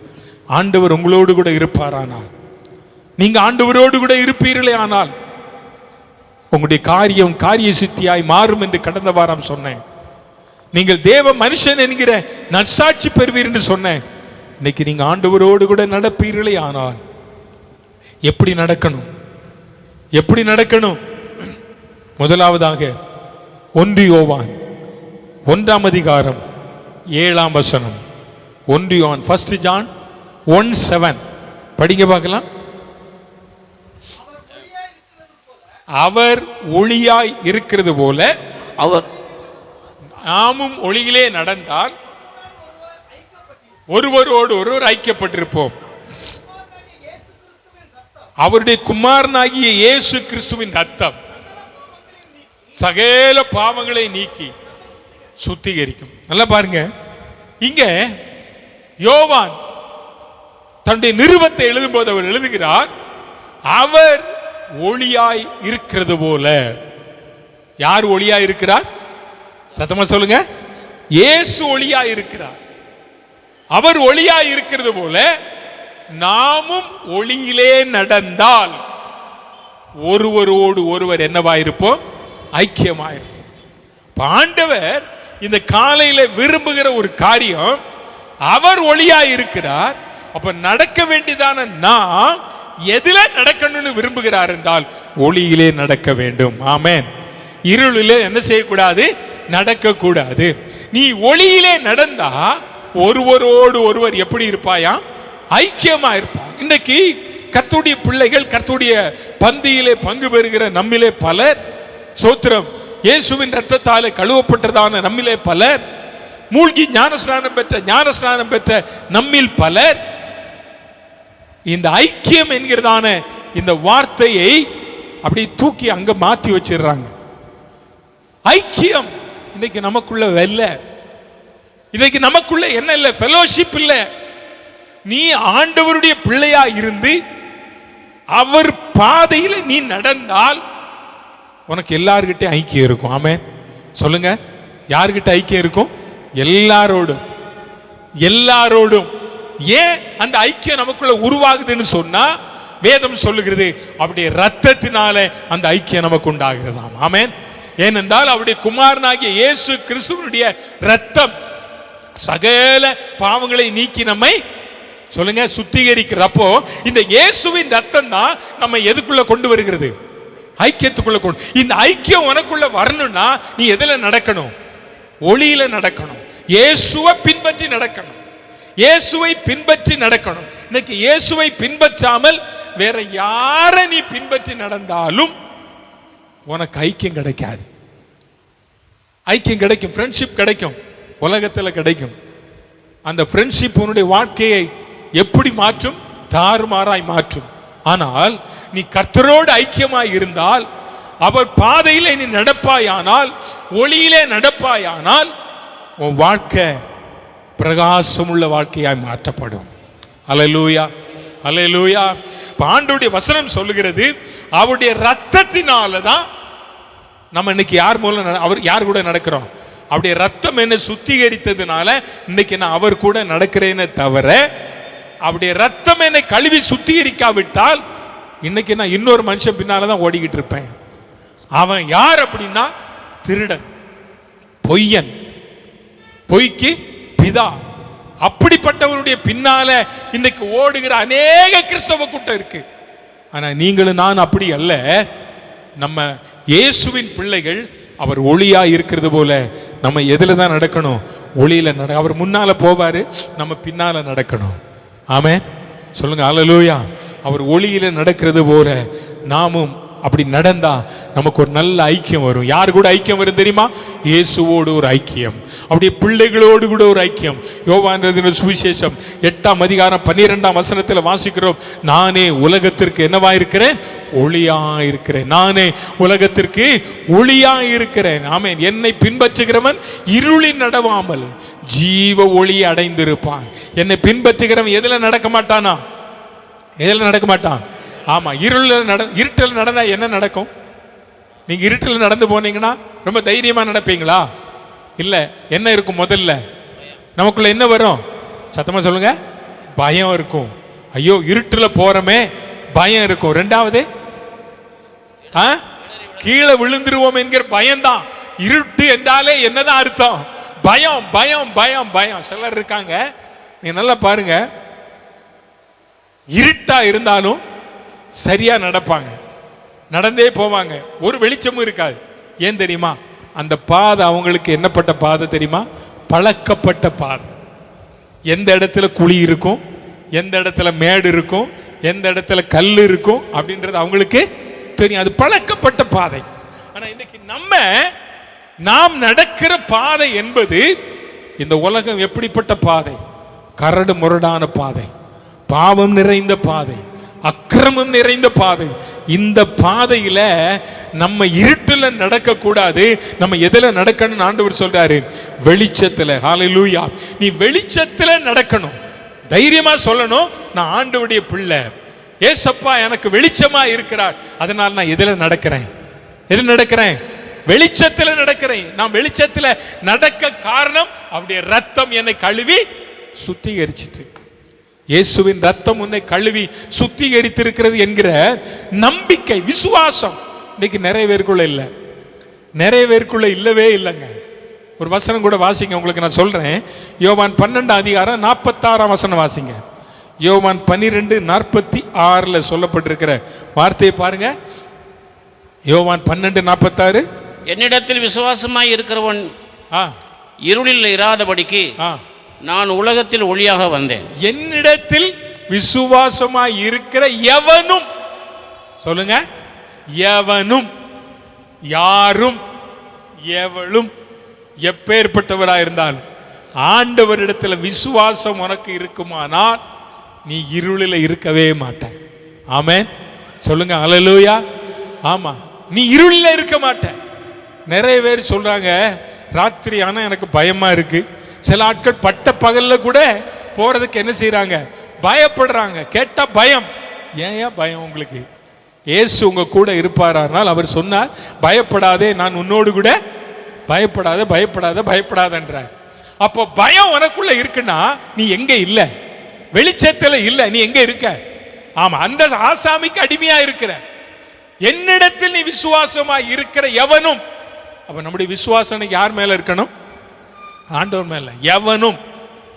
ஆண்டவர் உங்களோடு கூட இருப்பாரானால், நீங்க ஆண்டவரோடு கூட இருப்பீர்களே ஆனால் உங்களுடைய காரிய சித்தியாய் மாறும் என்று கடந்த வாரம் சொன்னேன். நீங்கள் தேவ மனுஷன் என்கிற நற்சாட்சி பெறுவீர் என்று சொன்னேன். இன்னைக்கு நீங்க ஆண்டவரோடு கூட நடப்பீர்களே ஆனால் எப்படி நடக்கணும்? முதலாவதாக 1 யோவான் 1ஆம் அதிகாரம் 7ஆம் வசனம். 1 யோவான் 1 John 1:7 படிங்க பார்க்கலாம். அவர் ஒளியாய் இருக்கிறது போல நாமும் ஒளியிலே நடந்தால் ஒருவரோடு ஒருவர் ஐக்கியப்பட்டிருப்போம். அவருடைய குமாரனாகிய இயேசு கிறிஸ்துவின் ரத்தம் சகல பாவங்களை நீக்கி சுத்திகரிக்கும். நல்லா பாருங்க, இங்க யோவான் தன்னுடைய நிருபத்தை எழுதும் போது அவர் எழுதுகிறார், அவர் ஒளியாய் இருக்கிறது போல. யார் ஒளியாய் இருக்கிறார்? சத்தமா சொல்லுங்க. இயேசு ஒளியாய் இருக்கிறார். அவர் ஒளியாய் இருக்கிறது போல நாமும் ஒளியிலே நடந்தால் ஒருவரோடு ஒருவர் என்னவாயிருப்போம்? ஐக்கியமாயிருப்போம். ஆண்டவர் இந்த காலையில விரும்புகிற ஒரு காரியம், அவர் ஒளியாய் இருக்கிறார். அப்ப நடக்க வேண்டியதான நாம் எதில நடக்கணும்னு விரும்புகிறார் என்றால் ஒளியிலே நடக்க வேண்டும். ஆமென். இருளிலே என்ன செய்யக்கூடாது? நடக்க கூடாது. நீ ஒளியிலே நடந்தா ஒருவரோடு ஒருவர் எப்படி இருப்பாயா? ஐக்கியமா இருப்பான். இன்றைக்கு கர்த்தருடைய பிள்ளைகள் கர்த்தருடைய பந்தியிலே பங்கு பெறுகிற நம்மிலே பலர், சோத்திரம், இயேசுவின் ரத்தத்தாலே கழுவப்பட்டதான நம்மிலே பலர், மூழ்கி ஞானஸ்நானம் பெற்ற நம்மில் பலர் இந்த ஐக்கியம் என்கிறதான இந்த வார்த்தையை அப்படி தூக்கி அங்க மாத்தி வச்சிடுறாங்க. ஐக்கியம் இன்னைக்கு நமக்குள்ள வெல்ல, இன்னைக்கு நமக்குள்ள என்ன இல்லை? ஃபெலோஷிப் இல்லை. நீ ஆண்டவருடைய பிள்ளையா இருந்து அவர் பாதையில நீ நடந்தால் உனக்கு எல்லார்கிட்ட ஐக்கியம் இருக்கும். ஆமென் சொல்லுங்க. யார்கிட்ட ஐக்கியம் இருக்கும்? எல்லாரோடும். எல்லாரோடும். ஏன் அந்த ஐக்கியம் நமக்குள்ள உருவாகுதுன்னு சொன்னா வேதம் சொல்லுகிறது அவருடைய ரத்தத்தினால அந்த ஐக்கியம் நமக்கு உண்டாகிறதாம். ஆமென். ஏனென்றால் அவருடைய குமாரனாகிய இயேசு கிறிஸ்துவினுடைய ரத்தம் சகல பாவங்களை நீக்கி நம்மை சொல்லுங்க சுத்திகரிக்கிறப்போ இந்த இயேசுவின் ரத்தம் தான் நம்ம எதுக்குள்ள கொண்டு வருகிறது? ஐக்கியத்துக்குள்ள கொண்டு. இந்த ஐக்கியம் உனக்குள்ள வரணும்னா நீ எதுல நடக்கணும்? ஒளியில நடக்கணும். இயேசுவை பின்பற்றி நடக்கணும். இயேசுவை பின்பற்றி நடக்கணும். இன்னைக்கு இயேசுவை பின்பற்றாமல் வேற யாரை நீ பின்பற்றி நடந்தாலும் உனக்கு ஐக்கியம் கிடைக்காது. ஐக்கியம் கிடைக்கும், ஃப்ரெண்ட்ஷிப் கிடைக்கும், உலகத்தில் கிடைக்கும். அந்த ஃப்ரெண்ட்ஷிப் உன்னுடைய வாழ்க்கையை எப்படி மாற்றும்? தாறுமாறாய் மாற்றும். ஆனால் நீ கர்த்தரோடு ஐக்கியமாய் இருந்தால், அவர் பாதையிலே நீ நடப்பாயானால், ஒளியிலே நடப்பாயானால் உன் வாழ்க்கை பிரகாசமுள்ள வாழ்க்கையாய் மாற்றப்படும். அல்லேலூயா, அல்லேலூயா. ஆண்டவருடைய வசனம் சொல்லுகிறது அவருடைய ரத்தத்தினால தான் நம்ம இன்னைக்கு யார் மூலம் அவர் யார் கூட நடக்கிறோம்? அவருடைய ரத்தம் என்ன சுத்திகரித்ததுனால இன்னைக்கு நான் அவர் கூட நடக்கிறேனே தவிர அவருடைய ரத்தம் என்னை கழுவி சுத்திகரிக்காவிட்டால் இன்னைக்கு நான் இன்னொரு மனுஷன் பின்னால்தான் ஓடிக்கிட்டு இருப்பேன். அவன் யார் அப்படின்னா திருடன், பொய்யன், பொய்க்கு பிதா. அப்படிப்பட்டவருடைய பின்னால இன்னைக்கு ஓடுகிற அநேக கிறிஸ்தவ கூட்டம் இருக்கு. ஆனா நீங்களும் நான் அப்படி அல்ல. நம்ம இயேசுவின் பிள்ளைகள் அவர் ஒளியா இருக்கிறது போல நம்ம எதுல தான் நடக்கணும்? ஒளியில அவர் முன்னால போவாரு, நம்ம பின்னால நடக்கணும். ஆமென் சொல்லுங்க. அல்லேலூயா. அவர் ஒளியில நடக்கிறது போல நாமும் அப்படி நடந்தா நமக்கு ஒரு நல்ல ஐக்கியம் வரும். யார் கூட ஐக்கியம் வரும் தெரியுமா? இயேசுவோடு ஒரு ஐக்கியம், அப்படியே பிள்ளைகளோடு கூட ஒரு ஐக்கியம். யோவான் எழுதின சுவிசேஷம் 8ஆம் அதிகாரம் 12ஆம் வசனத்தில் வாசிக்கிறோம், நானே உலகத்திற்கு என்னவா இருக்கிறேன்? ஒளியா இருக்கிறேன். நானே உலகத்திற்கு ஒளியா இருக்கிறேன். ஆமென். என்னை பின்பற்றுகிறவன் இருளில் நடவாமல் ஜீவ ஒளி அடைந்திருப்பான். என்னை பின்பற்றுகிறவன் எதுல நடக்க மாட்டானா? எதுல நடக்க மாட்டான்? ஆமா, இருட்டில் நடந்தா என்ன நடக்கும்? நீங்க இருட்டில் நடந்து போனீங்கன்னா ரொம்ப தைரியமா நடப்பீங்களா? இல்ல, என்ன இருக்கும்? முதல்ல நமக்குள்ள என்ன வரும்? சத்தமா சொல்லுங்க. பயம் இருக்கும். ஐயோ இருட்டில் போறமே, பயம் இருக்கும். ரெண்டாவது கீழே விழுந்துருவோம் என்கிற பயம்தான். இருட்டு என்றாலே என்னதான் அர்த்தம்? பயம், பயம், பயம், பயம். சிலர் இருக்காங்க, நீங்க நல்லா பாருங்க, இருட்டா இருந்தாலும் சரியா நடப்பாங்க, நடந்தே போவாங்க, ஒரு வெளிச்சமும் இருக்காது. ஏன் தெரியுமா? அந்த பாதை அவங்களுக்கு என்னப்பட்ட பாதை தெரியுமா? பழக்கப்பட்ட பாதை. எந்த இடத்துல குழி இருக்கும், எந்த இடத்துல மேடு இருக்கும், எந்த இடத்துல கல் இருக்கும் அப்படின்றது அவங்களுக்கு தெரியும். அது பழக்கப்பட்ட பாதை. ஆனா இன்னைக்கு நாம் நடக்கிற பாதை என்பது இந்த உலகம் எப்படிப்பட்ட பாதை? கரடு முரடான பாதை, பாவம் நிறைந்த பாதை, அக்கிரமம் நிறைந்த பாதை. இந்த பாதையில நம்ம இருட்டுல நடக்க கூடாது. நம்ம எதுல நடக்கணும்? ஆண்டவர் சொல்றாரு, வெளிச்சத்துல. ஹல்லேலூயா. நீ வெளிச்சத்துல நடக்கணும். தைரியமா சொல்லணும், நான் ஆண்டவருடைய பிள்ளை, ஏசப்பா எனக்கு வெளிச்சமா இருக்கிறார், அதனால நான் எதுல நடக்கிறேன்? எதுல நடக்கிறேன்? வெளிச்சத்துல நடக்கிறேன். நான் வெளிச்சத்துல நடக்க காரணம் அவருடைய ரத்தம் என்னை கழுவி சுத்திகரிச்சிட்டு. இயேசுவின் ரத்தம் உன்னை கழுவி சுத்திகரித்திருக்கிறது என்கிற நம்பிக்கை, விசுவாசம் இன்னைக்கு நிறைய பேருக்குள்ள இல்லை. நிறைய பேருக்குள்ள இல்லவே இல்லைங்க. ஒரு வசனம் கூட வாசிங்க, உங்களுக்கு நான் சொல்றேன். யோவான் 12ஆம் அதிகாரம் 46ஆம் வசனம் வாசிங்க. யோவான் 12:46 சொல்லப்பட்டிருக்கிற வார்த்தையை பாருங்க. யோவான் 12:46. என்னிடத்தில் விசுவாசமாய் இருக்கிறவன் இருளில் இராதபடிக்கு நான் உலகத்தில் ஒளியாக வந்தேன். என்னிடத்தில் விசுவாசமாய் இருக்கிற எவனும், சொல்லுங்க, எவனும், யாரும், எவளும், எப்பேற்பட்டவராக இருந்தாலும் ஆண்டவரிடத்தில் விசுவாசம் உனக்கு இருக்குமானால் நீ இருளில் இருக்கவே மாட்ட. ஆமென் சொல்லுங்க. அல்லேலூயா. ஆமா, நீ இருளில் இருக்க மாட்ட. நிறைய பேர் சொல்றாங்க, ராத்திரி ஆனா எனக்கு பயமா இருக்கு. சில ஆட்கள் பட்ட பகல்ல கூட போறதுக்கு என்ன செய்யறாங்க? பயப்படுறாங்க. கேட்டா பயம். ஏன் பயம் உங்களுக்கு? இயேசு உங்க கூட இருப்பாரானால் அவர் சொன்னார், பயப்படாதே, நான் உன்னோடு கூட, பயப்படாத பயப்படாத பயப்படாதன்றார். அப்போ பயம் உனக்குள்ள இருக்குன்னா நீ எங்க இல்ல? வெளிச்சத்துல இல்ல, நீ எங்க இருக்க? ஆமா, அந்த ஆசாமிக்கு அடிமையா இருக்கிற. என்னிடத்தில் நீ விசுவாசமா இருக்கிற எவனும், அப்ப நம்முடைய விசுவாசம் யார் மேல இருக்கணும்? ஆண்டவர் மேல. எவனும்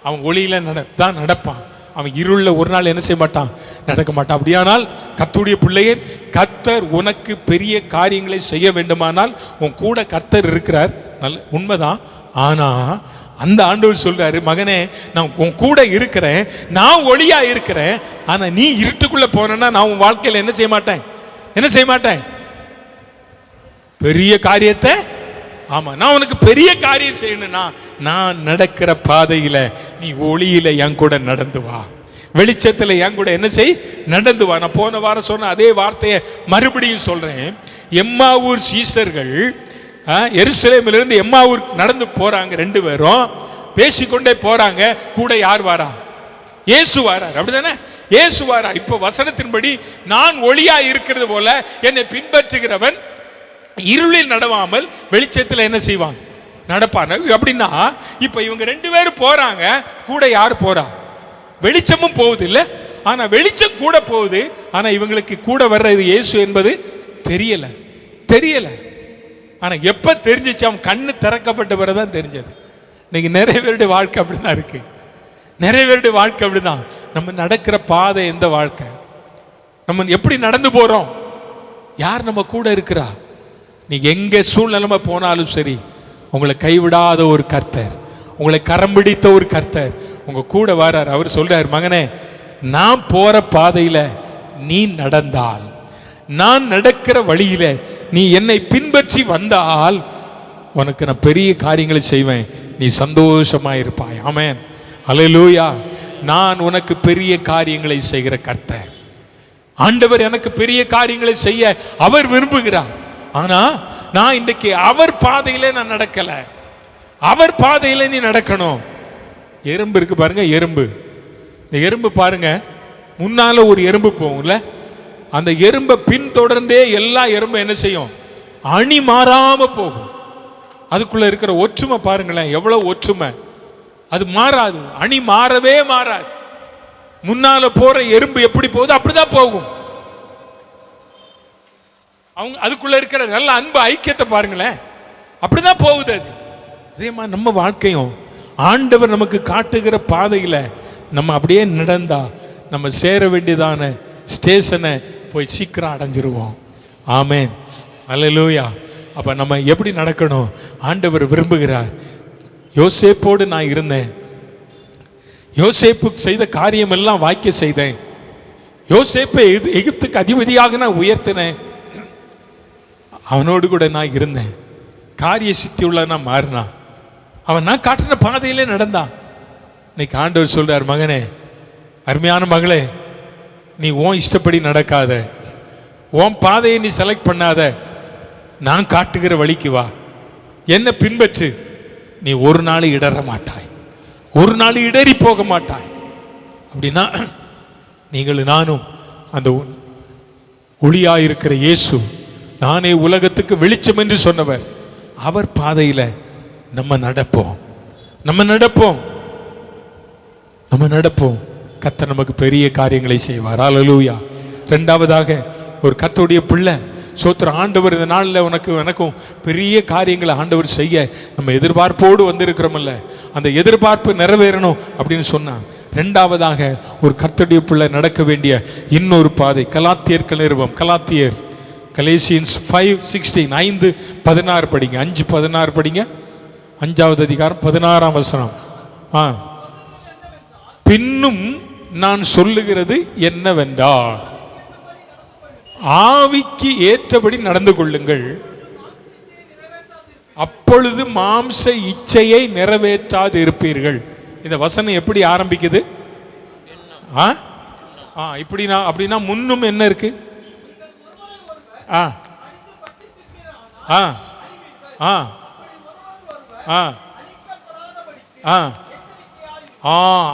அவன் ஒளியில தான் நடப்பான். அவன் இருள ஒரு நாள் என்ன செய்ய மாட்டான்? நடக்க மாட்டான். அப்படியானால் கர்த்தருடைய பிள்ளையே, கர்த்தர் உனக்கு பெரிய காரியங்களை செய்ய வேண்டுமானால் உன் கூட கர்த்தர் இருக்கிறார், நல்ல உண்மைதான். ஆனா அந்த ஆண்டவர் சொல்றாரு, மகனே நான் உன் கூட இருக்கிறேன், நான் ஒளியா இருக்கிறேன். ஆனா நீ இருட்டுக்குள்ள போனா நான் உன் வாழ்க்கையில என்ன செய்ய மாட்டேன்? என்ன செய்ய மாட்டேன்? பெரிய காரியத்தை, ஆமா, நான் உனக்கு பெரிய காரியம் செய்யணும்னா நான் நடக்கிற பாதையில நீ ஒளியில என் கூட நடந்து வா, வெளிச்சத்துல என் கூட என்ன செய்? நடந்து வா. நான் போன வாரம் சொன்ன அதே வார்த்தையை மறுபடியும் சொல்றேன். எம்மாவூர் சீசர்கள் எருசலேமிலிருந்து எம்மாவூர் நடந்து போறாங்க. 2 பேரும் பேசிக்கொண்டே போறாங்க. கூட யார் வாரா? இயேசு வாரார். அப்படிதானே? இயேசு வாரார். இப்ப வசனத்தின்படி நான் ஒளியா இருக்கிறது போல என்னை பின்பற்றுகிறவன் இருளில் நடவாமல் வெளிச்சத்தில் என்ன செய்வான்? நடப்பான். அப்படின்னா இப்ப இவங்க 2 பேரும் போறாங்க. கூட யார் போறா? வெளிச்சமும் போகுது இல்ல? ஆனா வெளிச்சம் கூட போகுது. ஆனா இவங்களுக்கு கூட வர்றது இயேசு என்பது தெரியல. ஆனா எப்ப தெரிஞ்சிச்சு? அவன் கண்ணு திறக்கப்பட்ட பிறகுதான் தெரிஞ்சது. இன்னைக்கு நிறைய பேருடைய வாழ்க்கை அப்படிதான் இருக்கு. நிறைய பேருடைய வாழ்க்கை அப்படிதான். நம்ம நடக்கிற பாதை எந்த வாழ்க்கை? நம்ம எப்படி நடந்து போறோம்? யார் நம்ம கூட இருக்கிறா? நீங்க எங்க சூழ்நிலைமை போனாலும் சரி, உங்களை கைவிடாத ஒரு கர்த்தர், உங்களை கரம் பிடித்த ஒரு கர்த்தர் உங்க கூட வரார். அவர் சொல்றார், மகனே நான் போற பாதையில நீ நடந்தால், நான் நடக்கிற வழியில நீ என்னை பின்பற்றி வந்தால் உனக்கு நான் பெரிய காரியங்களை செய்வேன், நீ சந்தோஷமா இருப்பாய். ஆமென், அல்லேலூயா. நான் உனக்கு பெரிய காரியங்களை செய்கிற கர்த்தர். ஆண்டவர் எனக்கு பெரிய காரியங்களை செய்ய அவர் விரும்புகிறார். ஆனா நான் இன்றைக்கு அவர் பாதையில நான் நடக்கல. அவர் பாதையில நீ நடக்கணும். எறும்பு இருக்கு பாருங்க, எறும்பு. இந்த எறும்பு பாருங்க, முன்னால ஒரு எறும்பு போகும்ல, அந்த எறும்பை பின்தொடர்ந்தே எல்லா எறும்பும் என்ன செய்யும்? அணி மாறாம போகும். அதுக்குள்ள இருக்கிற ஒற்றுமை பாருங்களேன், எவ்வளவு ஒற்றுமை. அது மாறாது, அணி மாறவே மாறாது. முன்னால போற எறும்பு எப்படி போகுது அப்படிதான் போகும். அவங்க அதுக்குள்ள இருக்கிற நல்ல அன்பு ஐக்கியத்தை பாருங்களேன், அப்படிதான் போகுது அது. அதே மாதிரி நம்ம வாழ்க்கையும் ஆண்டவர் நமக்கு காட்டுகிற பாதையில நம்ம அப்படியே நடந்தா நம்ம சேர வேண்டியதான ஸ்டேஷனை போய் சீக்கிரம் அடைஞ்சிருவோம். ஆமென், அல்லேலூயா. அப்ப நம்ம எப்படி நடக்கணும்? ஆண்டவர் விரும்புகிறார். யோசேப்போடு நான் இருந்தேன். யோசேப்பு செய்த காரியம் எல்லாம் வாய்க்க செய்தேன். யோசேப்பை எகிப்துக்கு அதிபதியாக நான் உயர்த்தினேன். அவனோடு கூட நான் இருந்தேன். காரிய சித்தி உள்ள நான் மாறினா. அவன் நான் காட்டின பாதையிலே நடந்தான். இன்னைக்கு ஆண்டவர் சொல்றார், மகனே, அருமையான மகளே, நீ உன் இஷ்டப்படி நடக்காத, உன் பாதையை நீ செலக்ட் பண்ணாத, நான் காட்டுகிற வழிக்கு வா, என்ன பின்பற்று. நீ ஒரு நாள் இடற மாட்டாய், ஒரு நாள் இடறி போக மாட்டாய். அப்படின்னா நீங்களும் நானும் அந்த ஒளியாயிருக்கிற இயேசு, நானே உலகத்துக்கு வெளிச்சம் என்று சொன்னவர், அவர் பாதையில நம்ம நடப்போம். கர்த்தர் நமக்கு பெரிய காரியங்களை செய்வார். அல்லேலூயா. 2வதாக ஒரு கர்த்தருடைய பிள்ளை சோத்திர ஆண்டவர் இந்த நாளில் எனக்கும் பெரிய காரியங்களை ஆண்டவர் செய்ய நம்ம எதிர்பார்ப்போடு வந்திருக்கிறோம்ல, அந்த எதிர்பார்ப்பு நிறைவேறணும் அப்படின்னு சொன்னான். 2வதாக ஒரு கர்த்தருடைய பிள்ளை நடக்க வேண்டிய இன்னொரு பாதை கலாத்தியர்கள் நிருபம், கலாத்தியர் கலேசியன்ஸ் 5:16, 5:16 படிங்க, 5:16 படிங்க. 5வது அதிகாரம் 16ஆம் வசனம். பின்னும் நான் சொல்லுகிறது என்னவென்றால், ஆவிக்கு ஏற்றபடி நடந்து கொள்ளுங்கள், அப்பொழுது மாம்ச இச்சையை நிறைவேற்றாது இருப்பீர்கள். இந்த வசனம் எப்படி ஆரம்பிக்குது? அப்படின்னா முன்னும் என்ன இருக்கு?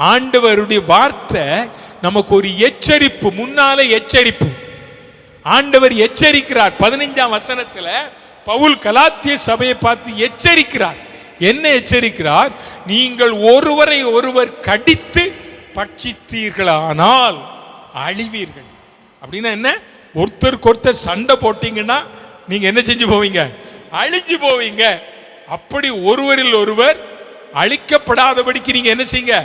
ஆண்டவருடைய வார்த்தை நமக்கு ஒரு எச்சரிப்பு, முன்னாலே எச்சரிப்பு. ஆண்டவர் எச்சரிக்கிறார். 15ஆம் வசனத்துல பவுல் கலாத்திய சபையை பார்த்து எச்சரிக்கிறார். என்ன எச்சரிக்கிறார்? நீங்கள் ஒருவரை ஒருவர் கடித்து பட்சித்தீர்களானால் அழிவீர்கள். அப்படின்னா என்ன? ஒருத்தருக்கு ஒருத்தர் சண்டை போட்டீங்கன்னா நீங்க என்ன செஞ்சு போவீங்க? அழிஞ்சு போவீங்க. அப்படி ஒருவரில் ஒருவர் அழிக்கப்படாதபடிக்கு நீங்க என்ன செய்யுங்க?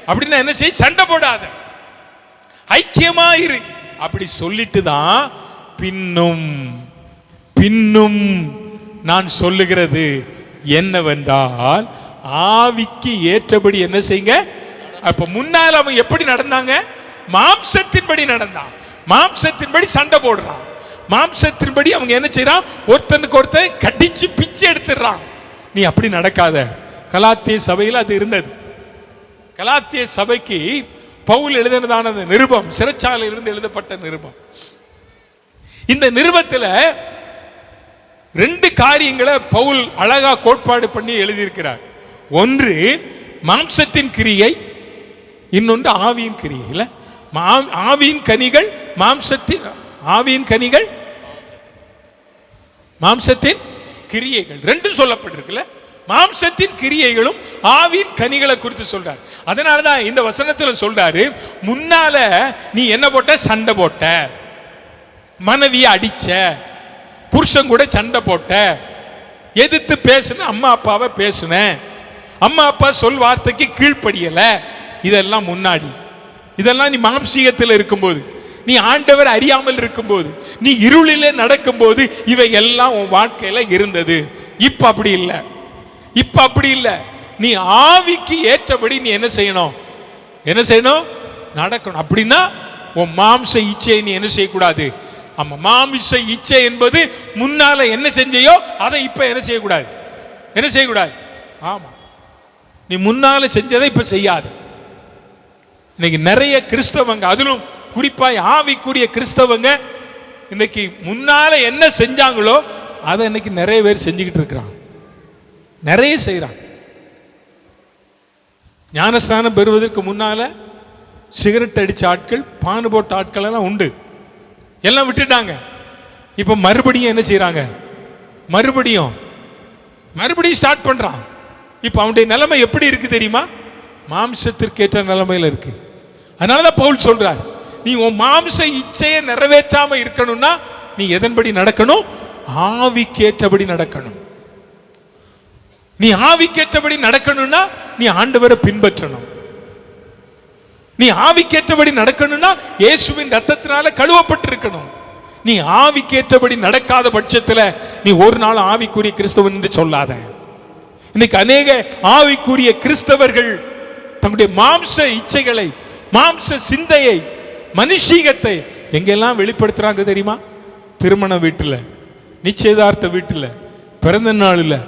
அப்படின்னா என்ன செய்ய? சண்டை போடாத, ஐக்கியமாயிரு. அப்படி சொல்லிட்டு தான் பின்னும் பின்னும் நான் சொல்லுகிறது என்னவென்றால், ஆவிக்கு ஏற்றபடி என்ன செய்யுங்க? அப்ப முன்னால் அவன் எப்படி நடந்தாங்க? மாம்சத்தின்படி நடந்தான். மாம்சத்தின்படி சண்டை போடுறான். மாம்சத்தின்படி அவங்க என்ன செய்யறான்? ஒருத்தனுக்கு ஒருத்தன் கடிச்சு பிச்சு எடுத்துடுறான். நீ அப்படி நடக்காத. கலாத்திய சபையில் அது இருந்தது. கலாத்திய சபைக்கு பவுல் எழுதினதான நிருபம், சிறைச்சாலையிலிருந்து எழுதப்பட்ட நிருபம். இந்த நிருபத்தில் 2 காரியங்களை பவுல் அழகா கோட்பாடு பண்ணி எழுதியிருக்கிறார். ஒன்று மாம்சத்தின் கிரியை, இன்னொன்று ஆவியின் கிரியை. இல்ல, ஆவியின் கனிகள் மாம்சத்தின், ஆவியின் கனிகள் மாம்சத்தின் கிரியைகள், ரெண்டும் சொல்லப்பட்டிருக்குல்ல. மாம்சத்தின் கிரியைகளும் ஆவியின் கனிகளை குறித்து சொல்றார். அதனாலதான் இந்த வசனத்துல சொல்றாரு, முன்னால நீ என்ன போட்ட? சண்டை போட்ட, மனைவியை அடிச்ச, புருஷன் கூட சண்டை போட்ட, எதிர்த்து பேசுன, அம்மா அப்பாவை பேசுன, அம்மா அப்பா சொல் வார்த்தைக்கு கீழ்ப்படியல. இதெல்லாம் முன்னாடி. இதெல்லாம் நீ மாம்சீகத்தில் இருக்கும்போது, நீ ஆண்டவர் அறியாமல் இருக்கும்போது, நீ இருளிலே நடக்கும்போது இவை எல்லாம் உன் வாழ்க்கையில இருந்தது. இப்ப அப்படி இல்லை. இப்ப அப்படி இல்லை. நீ ஆவிக்கு ஏற்றபடி நீ என்ன செய்யணும்? என்ன செய்யணும்? நடக்கணும். அப்படின்னா உன் மாம்ச இச்சையை நீ என்ன செய்யக்கூடாது? ஆமா, மாமிச இச்சை என்பது முன்னால என்ன செஞ்சையோ அதை இப்ப என்ன செய்யக்கூடாது? என்ன செய்யக்கூடாது? ஆமா, நீ முன்னால செஞ்சதை இப்ப செய்யாது. இன்னைக்கு நிறைய கிறிஸ்தவங்க, அதிலும் குறிப்பாக ஆவிக்குரிய கிறிஸ்தவங்க, இன்னைக்கு முன்னால என்ன செஞ்சாங்களோ அதை இன்னைக்கு நிறைய பேர் செஞ்சுக்கிட்டு இருக்கிறாங்க. நிறைய செய்யறாங்க. ஞானஸ்நானம் பெறுவதற்கு முன்னால சிகரெட் அடிச்ச ஆட்கள், பானு போட்ட ஆட்கள் எல்லாம் உண்டு. எல்லாம் விட்டுட்டாங்க. இப்ப மறுபடியும் என்ன செய்யறாங்க? மறுபடியும் ஸ்டார்ட் பண்றான். இப்ப அவனுடைய நிலைமை எப்படி இருக்கு தெரியுமா? மாம்சத்திற்கேற்ற நிலைமையில இருக்கு. அதனாலதான் பவுல் சொல்றார், நீ உன் மாம்ச இச்சையை நிறைவேற்றாம இருக்கணும்னா நீ எதன்படி நடக்கணும்? ஆவிக்கேற்றபடி நடக்கணும். நீ ஆவிக்கேற்றபடி நடக்கணும்னா நீ ஆண்டவரை பின்பற்றணும். நீ ஆவிக்கேற்றபடி நடக்கணும்னா இயேசுவின் ரத்தத்தினால கழுவப்பட்டு இருக்கணும். நீ ஆவிக்கேற்றபடி நடக்காத பட்சத்தில் நீ ஒரு நாள் ஆவிக்குரிய கிறிஸ்தவன் என்று சொல்லாத. இன்னைக்கு அநேக ஆவிக்குரிய கிறிஸ்தவர்கள் தங்களுடைய மாம்ச இச்சைகளை, மாம்ச சிந்தையை, மனுஷீகத்தை எங்கெல்லாம் வெளிப்படுத்துறாங்க தெரியுமா? திருமண வீட்டில், நிச்சயதார்த்த வீட்டில், பிறந்த நாளில்,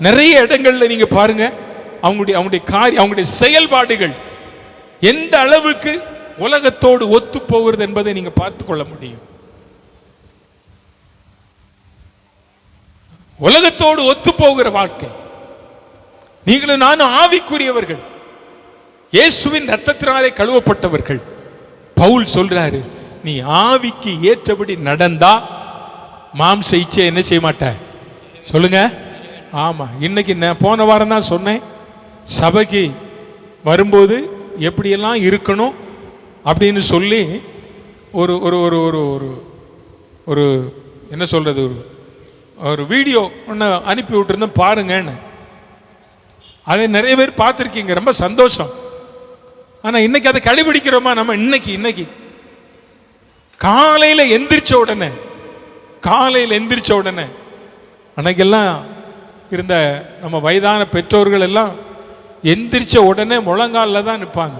நிறைய இடங்கள்ல நீங்க பாருங்க. அவங்களுடைய செயல்பாடுகள் எந்த அளவுக்கு உலகத்தோடு ஒத்து போகிறது என்பதை நீங்க பார்த்து கொள்ள முடியும். உலகத்தோடு ஒத்து போகிற வாழ்க்கை. நீங்களும் நானும் ஆவிக்குரியவர்கள், இயேசுவின் ரத்தத்தினாலே கழுவப்பட்டவர்கள். பவுல் சொல்றாரு, நீ ஆவிக்கு ஏற்றபடி நடந்தா மாம்ச இச்சை என்ன செய்ய மாட்ட? சொல்லுங்க. ஆமா, இன்னைக்கு நான் போன வாரம் தான் சொன்னேன், சபைக்கு வரும்போது எப்படியெல்லாம் இருக்கணும் அப்படின்னு சொல்லி ஒரு ஒரு ஒரு ஒரு ஒரு ஒரு என்ன சொல்றது, ஒரு வீடியோ ஒன்று அனுப்பி விட்டுருந்தேன் பாருங்கன்னு. அதை நிறைய பேர் பார்த்துருக்கீங்க, ரொம்ப சந்தோஷம். ஆனால் இன்னைக்கு அதை கடைபிடிக்கிறோமா நம்ம? இன்னைக்கு காலையில் எந்திரிச்ச உடனே அன்னைக்கெல்லாம் இருந்த நம்ம வயதான பெற்றோர்கள் எல்லாம் எந்திரிச்ச உடனே முழங்காலில் தான் நிற்பாங்க.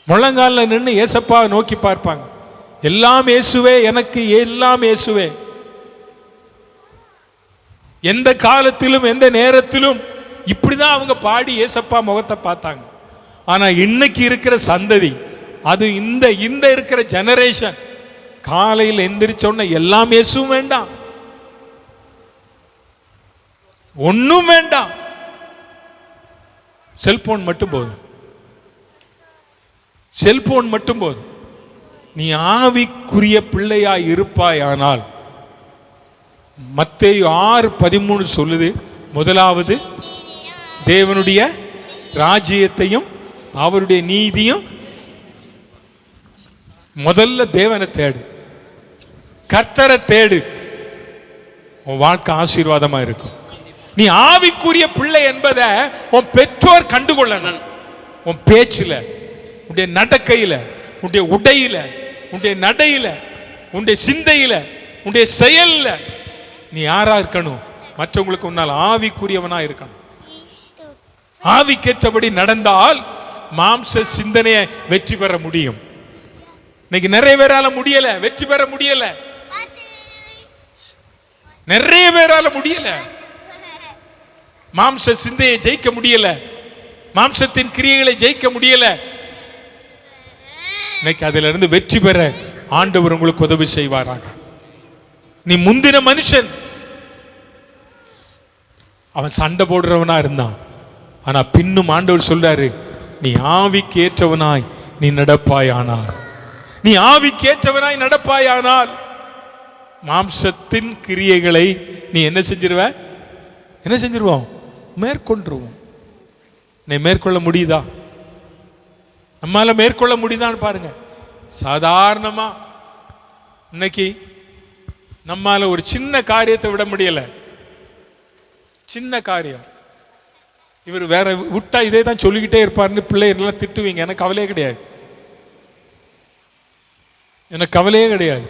முழங்காலில் நின்று ஏசப்பா நோக்கி பார்ப்பாங்க. எல்லாம் இயேசுவே, எனக்கு எல்லாம் இயேசுவே. எந்த காலத்திலும் எந்த நேரத்திலும் இப்படிதான் அவங்க பாடி ஏசப்பா முகத்தை பார்த்தாங்க. ஆனா இன்னைக்கு இருக்கிற சந்ததி, அது இந்த இருக்கிற ஜெனரேஷன், காலையில் எந்திரிச்சோன்னு எல்லாம் இயேசுவும் வேண்டாம், ஒன்னும் வேண்டாம், செல்போன் மட்டும் போதும். செல்போன் மட்டும் போதும். நீ ஆவிக்குரிய பிள்ளையாய் இருப்பாயானால் மத்தேயு 6:13 சொல்லுது, முதலாவது தேவனுடைய ராஜ்யத்தையும் அவருடைய நீதியும். முதல்ல தேவனை தேடு, கர்த்தரை தேடு, உன் வாழ்க்கை ஆசீர்வாதமா இருக்கும். நீ ஆவிக்குரிய பிள்ளை என்பதை உன் பெற்றோர் கண்டுகொள்ளணும். உன் பேச்சுல, உன்னுடைய நடக்கையில, உன்னுடைய உடையில, உன்னுடைய நடையில, உன்னுடைய சிந்தையில, உன்னுடைய செயல்ல நீ யாரா இருக்கணும்? மற்றவங்களுக்கு உன்னால் ஆவிக்குரியவனா இருக்கணும். ஆவிக்கேற்றபடி நடந்தால் மாம்ச சிந்தனையை வெற்றி பெற முடியும். இன்னைக்கு நிறைய பேரால முடியல, வெற்றி பெற முடியல. நிறைய பேரால முடியல, மாம்ச சிந்தையை ஜெயிக்க முடியல, மாம்சத்தின் கிரியைகளை ஜெயிக்க முடியல. இன்னைக்கு அதிலிருந்து இருந்து வெற்றி பெற ஆண்டவர் உங்களுக்கு உதவி செய்வாராக. நீ முந்தின மனுஷன், அவன் சண்டை போடுறவனா இருந்தான். ஆனா பின்னும் ஆண்டவர் சொல்றாரு, நீ ஆவிக்கேற்றவனாய் நீ நடப்பாயானால், நீ ஆவிக்கேற்றவனாய் நடப்பாயானால் மாம்சத்தின் கிரியைகளை நீ என்ன செஞ்சிருவ? என்ன செஞ்சிருவோம்? மேற்கொண்டுருவோம். நீ மேற்கொள்ள முடியுதா? நம்மால மேற்கொள்ள முடியுதான்னு பாருங்க. சாதாரணமா இன்னைக்கு நம்மால ஒரு சின்ன காரியத்தை விட முடியல. சின்ன காரியம், இவர் வேற விட்டா இதே தான் சொல்லிக்கிட்டே இருப்பாருன்னு பிள்ளைகள் திட்டுவீங்க. எனக்கு கவலையே கிடையாது, எனக்கு கவலையே கிடையாது.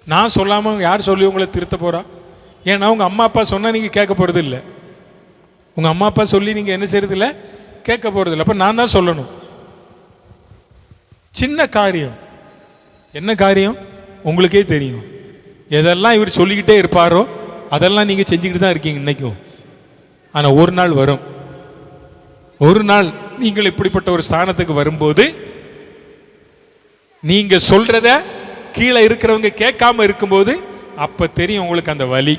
நான் சொல்லாம யார் சொல்லி உங்களை திருத்த போறா? ஏன்னா உங்க அம்மா அப்பா சொன்னா நீங்க கேட்க போறது இல்லை. உங்க அம்மா அப்பா சொல்லி நீங்க என்ன செய்யறது இல்லை, கேட்க போறது இல்லை. அப்ப நான் தான் சொல்லணும். சின்ன காரியம், என்ன காரியம் உங்களுக்கே தெரியும். எதெல்லாம் இவர் சொல்லிக்கிட்டே இருப்பாரோ அதெல்லாம் நீங்க செஞ்சுக்கிட்டு தான் இருக்கீங்க இன்னைக்கும். ஆனா ஒரு நாள் வரும், ஒரு நாள் நீங்கள் இப்படிப்பட்ட ஒரு ஸ்தானத்துக்கு வரும்போது நீங்க சொல்றத கீழே இருக்கிறவங்க கேட்காம இருக்கும்போது அப்ப தெரியும் உங்களுக்கு அந்த வலி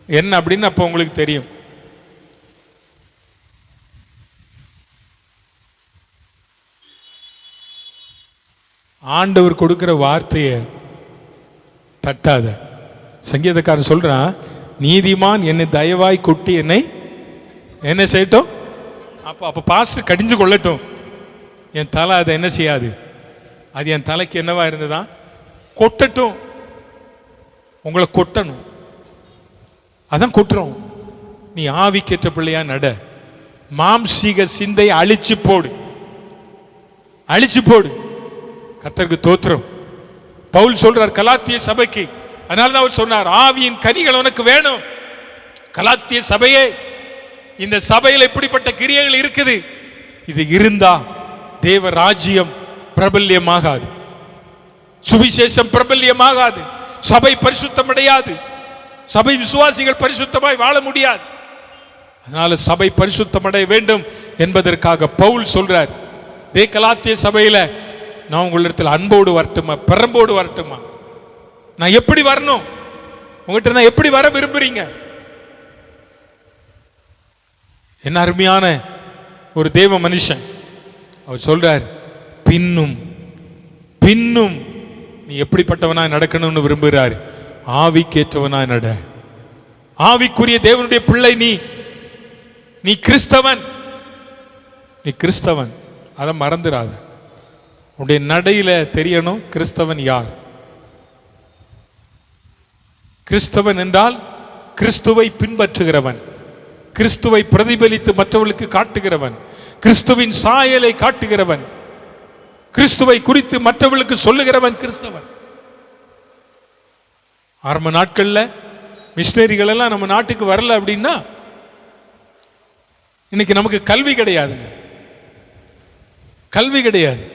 என்ன அப்படின்னு. அப்ப உங்களுக்கு தெரியும். ஆண்டவர் கொடுக்கிற வார்த்தையை தட்டாத. சங்கீதக்காரன் சொல்றான், நீதிமான் என்னை தயவாய் கொட்டி என்னை என்ன செய்யட்டும். அப்ப பாஸ்டர் கடிஞ்சு கொள்ளட்டும், என் தலை அதை என்ன செய்யாது. அது என் தலைக்கு என்னவா இருந்ததா, கொட்டட்டும். உங்களை கொட்டணும், அதான் கொட்டுறோம். நீ ஆவிக்கேற்ற பிள்ளையா நட. மாம்சீக சிந்தை அழிச்சு போடு, அழிச்சு போடு. கர்த்தருக்கு தோத்திரம். பவுல் சொல்றார் கலாத்திய சபைக்கு, அதனாலதான் அவர் சொன்னார், ஆவியின் கனிகள் உனக்கு வேணும். கலாத்திய சபையே, இந்த சபையில் இப்படிப்பட்ட கிரியைகள் இருக்குது. இது இருந்தா தேவ ராஜ்யம் பிரபல்யமாகாது, சுவிசேஷம் பிரபல்யமாகாது, சபை பரிசுத்தம் அடையாது, சபை விசுவாசிகள் பரிசுத்தமாய் வாழ முடியாது. அதனால சபை பரிசுத்தம் அடைய வேண்டும் என்பதற்காக பவுல் சொல்றார், தே கலாத்திய சபையில நான் உங்களிடத்தில் அன்போடு வரட்டுமா, பெரம்போடு வரட்டுமா? நான் எப்படி வரணும் உங்ககிட்ட? நான் எப்படி வர விரும்புறீங்க? என்ன அருமையான ஒரு தேவ மனுஷன். அவர் சொல்றார், பின்னும் பின்னும் நீ எப்படிப்பட்டவனா நடக்கணும்னு விரும்புகிறார்? ஆவிக்கேற்றவனா நட. ஆவிக்குரிய தேவனுடைய பிள்ளை நீ. நீ கிறிஸ்தவன், நீ கிறிஸ்தவன், அதை மறந்துடாத. உன்னுடைய நடையில தெரியணும் கிறிஸ்தவன் யார். கிறிஸ்தவன் என்றால் கிறிஸ்துவை பின்பற்றுகிறவன், கிறிஸ்துவை பிரதிபலித்து மற்றவர்களுக்கு காட்டுகிறவன், கிறிஸ்துவின் சாயலை காட்டுகிறவன், கிறிஸ்துவை குறித்து மற்றவர்களுக்கு சொல்லுகிறவன் கிறிஸ்தவன். ஆரம்ப நாட்கள்ல மிஷினரிகள் எல்லாம் நம்ம நாட்டுக்கு வரல அப்படின்னா இன்னைக்கு நமக்கு கல்வி கிடையாதுங்க, கல்வி கிடையாது.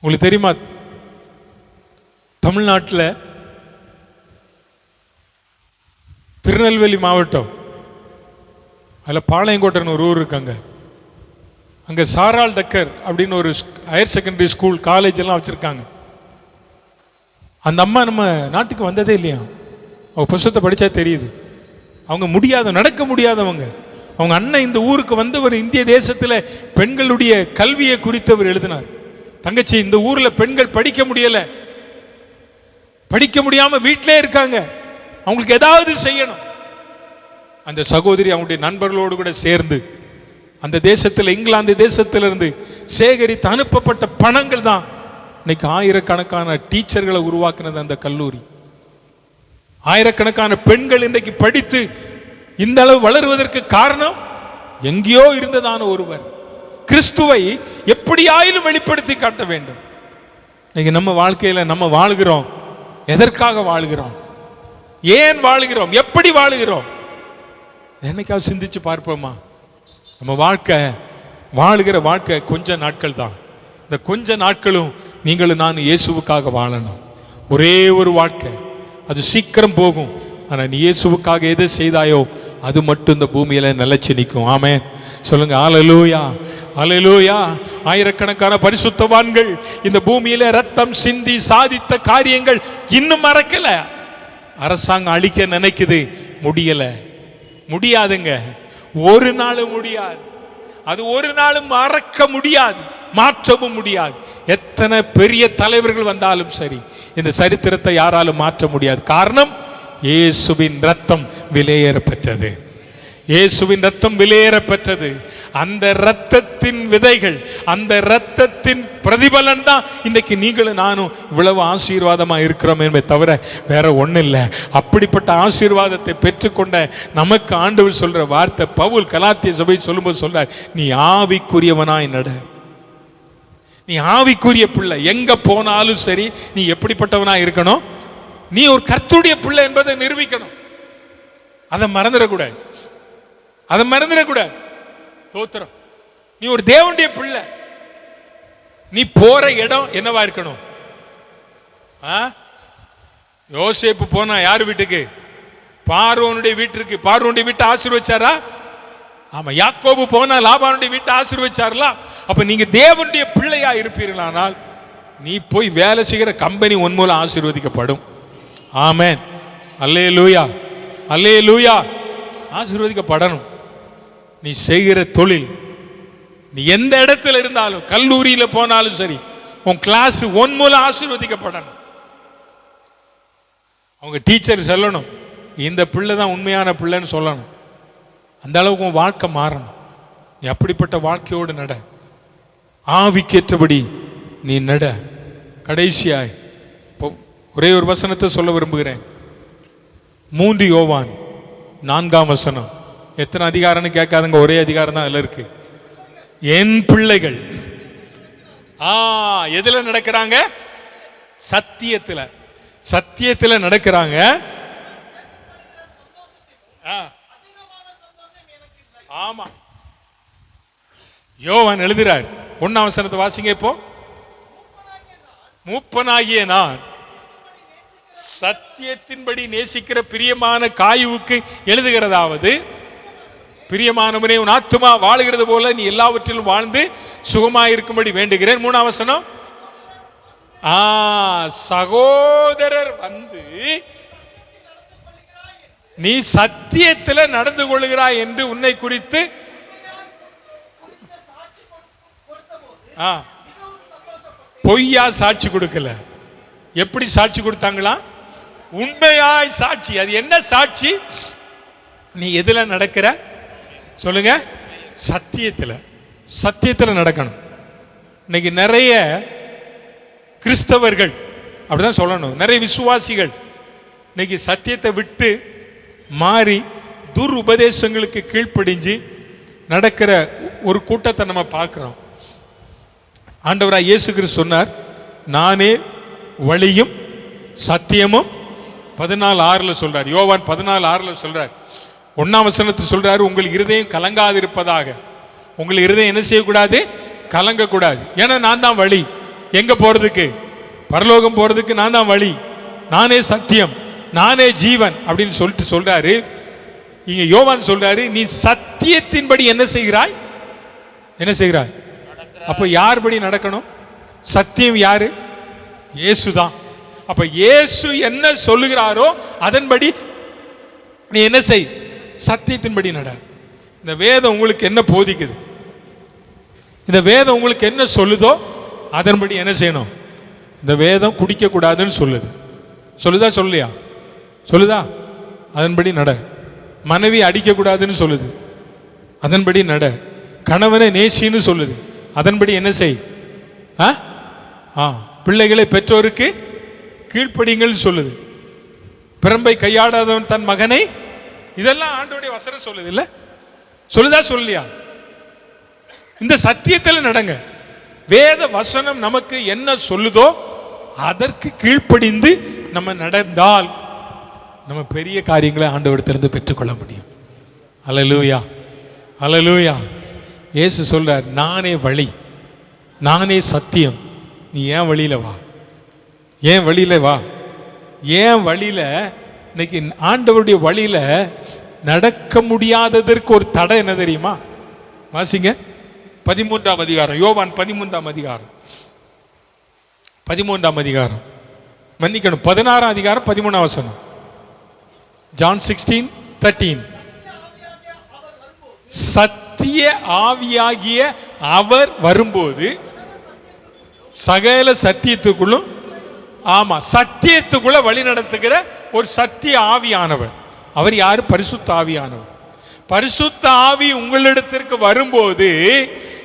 உங்களுக்கு தெரியுமா, தமிழ்நாட்டில் திருநெல்வேலி மாவட்டம், அதில் பாளையங்கோட்டைன்னு ஒரு ஊர் இருக்காங்க. அங்கே சாரால் டக்கர் அப்படின்னு ஒரு ஹையர் செகண்டரி ஸ்கூல், காலேஜ் எல்லாம் வச்சுருக்காங்க. அந்த அம்மா நம்ம நாட்டுக்கு வந்ததே இல்லையா. அவங்க புஸ்தகத்தை படித்தா தெரியுது. அவங்க முடியாத, நடக்க முடியாதவங்க, அவங்க அண்ணன் இந்த ஊருக்கு வந்தவர் இந்திய தேசத்தில் பெண்களுடைய கல்வியை குறித்து அவர் எழுதினார். தங்கச்சி, இந்த ஊர்ல பெண்கள் படிக்க முடியல, படிக்க முடியாம வீட்டிலே இருக்காங்க, அவங்களுக்கு ஏதாவது செய்யணும். அந்த சகோதரி அவங்களுடைய நண்பர்களோடு கூட சேர்ந்து அந்த தேசத்தில், இங்கிலாந்து தேசத்திலிருந்து சேகரித்து அனுப்பப்பட்ட பணங்கள் தான் இன்னைக்கு ஆயிரக்கணக்கான டீச்சர்களை உருவாக்குனது அந்த கல்லூரி. ஆயிரக்கணக்கான பெண்கள் இன்றைக்கு படித்து இந்த அளவு வளருவதற்கு காரணம் எங்கேயோ இருந்ததான ஒருவர் கிறிஸ்துவை எப்படியாயிலும் வெளிப்படுத்தி காட்ட வேண்டும். இன்னைக்கு நம்ம வாழ்க்கையில நம்ம வாழ்கிறோம், எதற்காக வாழ்கிறோம், ஏன் வாழ்கிறோம், எப்படி வாழ்கிறோம், என்னைக்காவது சிந்திச்சு பார்ப்போமா? நம்ம வாழுகிற வாழ்க்கை கொஞ்ச நாட்கள் தான். இந்த கொஞ்ச நாட்களும் நீங்களும் நான் இயேசுவுக்காக வாழணும். ஒரே ஒரு வாழ்க்கை, அது சீக்கிரம் போகும். ஆனால் நீ இயேசுவுக்காக எதை செய்தாயோ அது மட்டும் இந்த பூமியில நிலைச்சு நிற்கும். ஆமென் சொல்லுங்க. ஹல்லேலூயா, ஹல்லேலூயா. ஆயிரக்கணக்கான பரிசுத்தவான்கள் இந்த பூமியில ரத்தம் சிந்தி சாதித்த காரியங்கள் இன்னும் மறக்கல. அரசாங்கம் அழிக்க நினைக்குது, முடியாதுங்க. ஒரு நாளும் முடியாது. அது ஒரு நாளும் மறக்க முடியாது, மாற்றவும் முடியாது. எத்தனை பெரிய தலைவர்கள் வந்தாலும் சரி, இந்த சரித்திரத்தை யாராலும் மாற்ற முடியாது. காரணம், இயேசுவின் ரத்தம் விலையேற பெற்றது. இயேசுவின் ரத்தம் விலையேற பெற்றது. அந்த ரத்தத்தின் விதைகள், அந்த ரத்தத்தின் பிரதிபலன் தான் இன்னைக்கு நீங்களும் நானும் இவ்வளவு ஆசீர்வாதமா இருக்கிறோம் என்பதை தவிர வேற ஒண்ணு இல்லை. அப்படிப்பட்ட ஆசீர்வாதத்தை பெற்றுக்கொண்ட நமக்கு ஆண்டவர் சொல்ற வார்த்தை, பவுல் கலாத்திய சபை சொல்லும்போது சொல்றார், நீ ஆவிக்குரியவனாய் நட. நீ ஆவிக்குரிய பிள்ளை. எங்க போனாலும் சரி, நீ எப்படிப்பட்டவனா இருக்கணும்? நீ ஒரு கர்த்தருடைய பிள்ளை என்பதை நிரூபிக்கணும். அதை மறந்துடக்கூடாது, அதை மறந்துடக்கூடாது. தோத்திரம், நீ ஒரு தேவனுடைய பிள்ளை. நீ போற இடம் என்னவா இருக்கணும்? யோசேப்பு போனா யார் வீட்டுக்கு? பார்வோனுடைய வீட்டுக்கு. பார்வோனுடைய வீட்டை ஆசீர்வதிச்சாரா? ஆமா. யாக்கோபு போனா லாபானுடைய வீட்டை ஆசீர்வதிச்சாரா? அப்ப நீங்க தேவனுடைய பிள்ளையா இருப்பீர்களானால் நீ போய் வேலை செய்கிற கம்பெனி உன் மூலம் ஆசீர்வதிக்கப்படும். ஆமென், அல்லேலூயா, அல்லேலூயா. ஆசீர்வதிக்கப்படணும். நீ செய்கிற தொழில், நீ எந்த இடத்துல இருந்தாலும், கல்லூரியில போனாலும் சரி, உன் கிளாஸ் உன் மூலம் ஆசீர்வதிக்கப்படணும். அவங்க டீச்சர் சொல்லணும், இந்த பிள்ளை தான் உண்மையான பிள்ளைன்னு சொல்லணும். அந்த அளவுக்கு உன் வாழ்க்கை மாறணும். நீ அப்படிப்பட்ட வாழ்க்கையோடு நட, ஆவிக்கேற்றபடி நீ நட. கடைசியாய் ஒரே ஒரு வசனத்தை சொல்ல விரும்புகிறேன். 3 யோவான் 4ஆம் வசனம். எத்தனை அதிகாரம்னு கேட்காதுங்க, ஒரே அதிகாரம் தான் அதுல இருக்கு. என் பிள்ளைகள் எதுல நடக்கிறாங்க? சத்தியத்துல. சத்தியத்துல நடக்கிறாங்க. ஆமா, யோவான் எழுதுறார். 1ஆம் வசனத்தை வாசிங்க. இப்போ மூப்பனாகிய நான் சத்தியத்தின்படி நேசிக்கிற பிரியமான காயுவுக்கு எழுதுகிறதாவது, பிரியமானவனே, உன் ஆத்துமா வாழுகிறது போல நீ எல்லாவற்றிலும் வாழ்ந்து சுகமாயிருக்கும்படி வேண்டுகிறேன். 3ஆம் வசனம், சகோதரர் வந்து நீ சத்தியத்தில் நடந்து கொள்கிறாய் என்று உன்னை குறித்து பொய்யா சாட்சி கொடுக்கல. எப்படி சாட்சி கொடுத்தாங்களா? உண்மையாய் சாட்சி. அது என்ன சாட்சி? நீ எதுல நடக்கிற சொல்லுங்க? சத்தியத்துல. சத்தியத்துல நடக்கணும். இன்னைக்கு நிறைய கிறிஸ்தவர்கள், அப்படிதான் சொல்லணும், நிறைய விசுவாசிகள் இன்னைக்கு சத்தியத்தை விட்டு மாறி துர் உபதேசங்களுக்கு கீழ்ப்படிஞ்சு நடக்கிற ஒரு கூட்டத்தை நம்ம பார்க்கிறோம். ஆண்டவராய் இயேசு கிறிஸ்து சொன்னார், நானே வழியும் சத்தியமும். 14:6 சொல்றார். யோவான் 14:6 சொல்றார். 1ஆம் வசனத்தை சொல்றாரு, உங்கள் இருதயம் கலங்காது இருப்பதாக. உங்கள் இருதயம் என்ன செய்யக்கூடாது? கலங்கக்கூடாது. ஏன்னா நான் தான் வழி. எங்க போறதுக்கு? பரலோகம் போறதுக்கு நான் தான் வழி, நானே சத்தியம், நானே ஜீவன் அப்படின்னு சொல்லிட்டு சொல்றாரு. இங்க யோவான் சொல்றாரு, நீ சத்தியத்தின்படி என்ன செய்கிறாய்? என்ன செய்கிறாய்? அப்ப யார்படி நடக்கணும்? சத்தியம் யாரு? இயேசுதான். அப்ப இயேசு என்ன சொல்லுகிறாரோ அதன்படி நீ என்ன செய்? சத்தியத்தின்படி நட. இந்த வேதம் உங்களுக்கு என்ன போதிக்குது, இந்த வேதம் உங்களுக்கு என்ன சொல்லுதோ அதன்படி என்ன செய்யணும். இந்த வேதம் குடிக்க கூடாதுன்னு சொல்லுது. சொல்லுதா சொல்லலையா? சொல்லுதா? அதன்படி நட. மனைவி அடிக்க கூடாதுன்னு சொல்லுது, அதன்படி நட. கணவனை நேசின்னு சொல்லுது, அதன்படி என்ன செய். பிள்ளைகளை பெற்றோருக்கு கீழ்ப்படிங்கள் சொல்லுது. பிரம்பை கையாடாதவன் தன் மகனை, இதெல்லாம் ஆண்டவருடைய வசனம் சொல்லுது இல்ல? சொல்லுதா சொல்லலையா? இந்த சத்தியத்தில் நடங்க. வேத வசனம் நமக்கு என்ன சொல்லுதோ அதற்கு கீழ்ப்படிந்து நம்ம நடந்தால் நம்ம பெரிய காரியங்களை ஆண்டவரிடத்திலிருந்து பெற்றுக்கொள்ள முடியும். அல்லேலூயா, அல்லேலூயா. இயேசு சொல்றார், நானே வழி, நானே சத்தியம். நீ ஏன் வழியில வா, ஏன் வழியில வா. ஏன் வழியில இன்னைக்கு ஆண்டவருடைய வழியில நடக்க முடியாததற்கு ஒரு தடை என்ன தெரியுமா? வாசிங்க 13ஆம் அதிகாரம், யோவான் 13ஆம் அதிகாரம், 13ஆம் அதிகாரம், மன்னிக்கணும் 16ஆம் அதிகாரம் 13ஆம் வசனம். John 16:13. சத்திய ஆவியாகிய அவர் வரும்போது சகல சத்தியத்துக்குள்ளும், ஆமா, சத்தியத்துக்குள்ள வழி நடத்துகிற ஒரு சத்திய ஆவியானவர். அவர் யாரு? பரிசுத்த ஆவியானவர். பரிசுத்த ஆவி உங்களிடத்திற்கு வரும்போது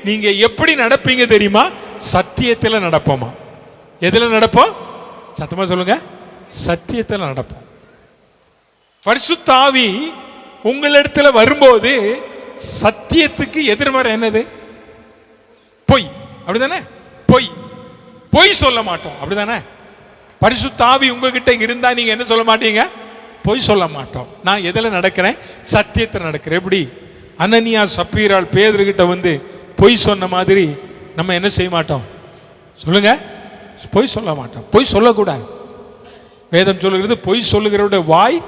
நீங்க எப்படி நடப்பீங்க தெரியுமா? சத்தியத்தில் நடப்போமா? எதுல நடப்போம்? சத்தமா சொல்லுங்க. சத்தியத்தில் நடப்போம். பரிசுத்த ஆவி உங்களிடத்துல வரும்போது சத்தியத்துக்கு எதிர்மறை என்னது? பொய். அப்படிதானே? பொய். பொய் சொல்ல மாட்டோம். அப்படிதானே? பரிசுத்த ஆவி உங்ககிட்ட இருந்தா நீங்க என்ன சொல்ல மாட்டீங்க? பொய் சொல்ல மாட்டோம். நான் எதில் நடக்கிறேன்? சத்தியத்தில் நடக்கிறேன். எப்படி அனனியா சப்பீரால் பேதுருகிட்ட வந்து பொய் சொன்ன மாதிரி நம்ம என்ன செய்ய மாட்டோம்? சொல்லுங்க. பொய் சொல்ல மாட்டோம். பொய் சொல்லக்கூடாது. வேதம் சொல்லுகிறது, பொய் சொல்லுகிறவருடைய வாய்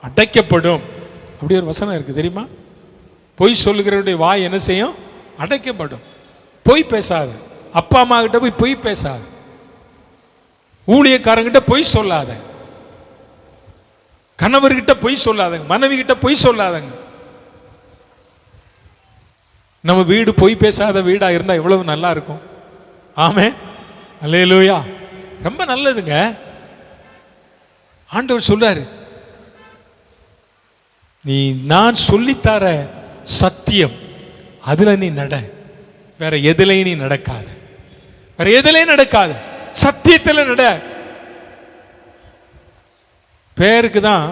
அடைக்கப்படும். அப்படி ஒரு வசனம் இருக்கு தெரியுமா? பொய் சொல்லுகிறவருடைய வாய் என்ன செய்யும்? அடைக்கப்படும். பொய் பேசாத. அப்பா அம்மா கிட்ட போய் பொய் பேசாத. ஊழியக்காரங்கிட்ட பொய் சொல்லாத. கணவர்கிட்ட பொய் சொல்லாதங்க. மனைவி கிட்ட பொய் சொல்லாதங்க. நம்ம வீடு பொய் பேசாத வீடா இருந்தா எவ்வளவு நல்லா இருக்கும். ஆமென், அல்லேலூயா. ரொம்ப நல்லதுங்க. ஆண்டவர் சொல்றாரு, நீ நான் சொல்லித்தர சத்தியம் அதுல நீ நட. வேற எதுலையும் நீ நடக்காத. வேற எதுலையும் நடக்காத. சத்தியத்தில் நட. பேருக்கு தான்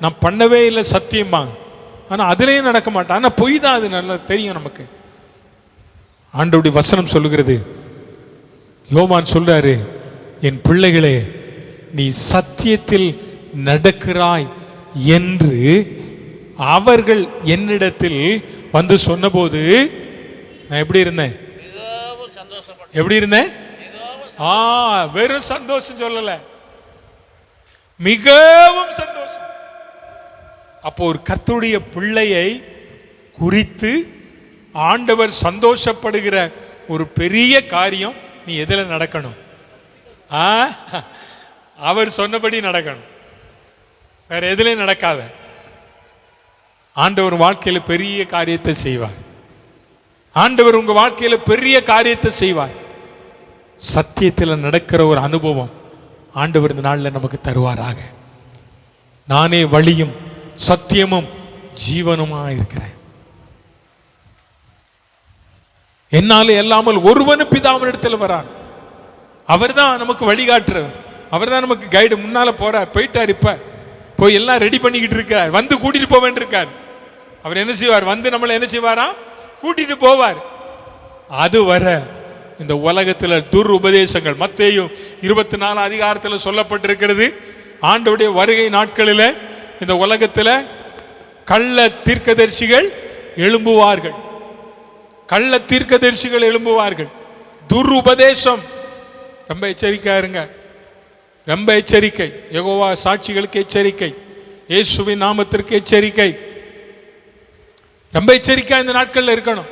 நான் பண்ணவே இல்லை சத்தியம்பாங்க, ஆனா அதுலயும் நடக்க மாட்டேன். ஆனா பொய் தான். அது நல்லா தெரியும் நமக்கு. ஆண்டவருடைய வசனம் சொல்லுகிறது, யோவான் சொல்றாரு, என் பிள்ளைகளே நீ சத்தியத்தில் நடக்கிறாய் என்று அவர்கள் என்னிடத்தில் வந்து சொன்னபோது நான் எப்படி இருந்தேன்? எப்படி இருந்தேன்? வெறும் சந்தோஷம் சொல்லல, மிகவும் சந்தோஷம். அப்போ ஒரு கர்த்தருடைய பிள்ளையை குறித்து ஆண்டவர் சந்தோஷப்படுகிற ஒரு பெரிய காரியம், நீ எதுல நடக்கணும்? அவர் சொன்னபடி நடக்கணும். வேற எதுலையும் நடக்காத. ஆண்டவர் வாழ்க்கையில பெரிய காரியத்தை செய்வார். ஆண்டவர் உங்க வாழ்க்கையில பெரிய காரியத்தை செய்வார். சத்தியத்தில் நடக்கிற ஒரு அனுபவம் ஆண்டவர் இந்த நாளில் நமக்கு தருவாராக. நானே வழியும் சத்தியமும் ஜீவனுமா இருக்கிறேன். என்னாலே எல்லாமல் ஒருவனும் பிதாவினிடத்தில் வரான். அவர் தான் நமக்கு வழிகாட்டுறவர். அவர் தான் நமக்கு கைடு. முன்னால போறார், போயிட்டார். இப்ப போய் எல்லாம் ரெடி பண்ணிக்கிட்டு இருக்கார். வந்து கூட்டிட்டு போவேன் இருக்கார். அவர் என்ன செய்வார்? வந்து நம்மளை என்ன செய்வாரா? கூட்டிட்டு போவார். அது வர இந்த உலகத்துல துர் உபதேசங்கள், மத்தேயு 24 அதிகாரத்தில் சொல்லப்பட்டிருக்கிறது. ஆண்டவருடைய வருகை நாட்களில் இந்த உலகத்துல கள்ள தீர்க்கதரிசிகள் எழும்புவார்கள். கள்ள தீர்க்கதரிசிகள் எழும்புவார்கள். துர் உபதேசம். ரொம்ப எச்சரிக்கையா இருங்க. ரொம்ப எச்சரிக்கை. யெகோவா சாட்சிகளுக்கு எச்சரிக்கை. இயேசுவின் நாமத்திற்கு எச்சரிக்கை. ரொம்ப எச்சரிக்கையா இந்த நாட்கள்ல இருக்கணும்.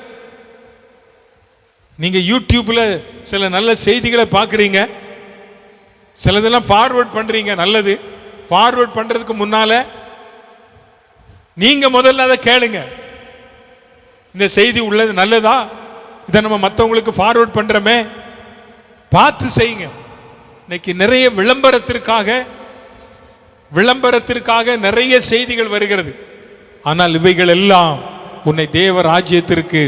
நீங்க யூடியூப்ல சில நல்ல செய்திகளை பார்க்குறீங்க, சிலதெல்லாம் ஃபார்வர்ட் பண்றீங்க. நல்லது. ஃபார்வர்ட் பண்றதுக்கு முன்னால நீங்க முதல்ல அதை கேளுங்க. இந்த செய்தி உள்ளது நல்லதா, இதை நம்ம மற்றவங்களுக்கு ஃபார்வர்ட் பண்றோமே, பார்த்து செய்யுங்க. இன்னைக்கு நிறைய விளம்பரத்திற்காக நிறைய செய்திகள் வருகிறது. ஆனால் இவைகள் எல்லாம் உன்னை தேவ ராஜ்யத்திற்கு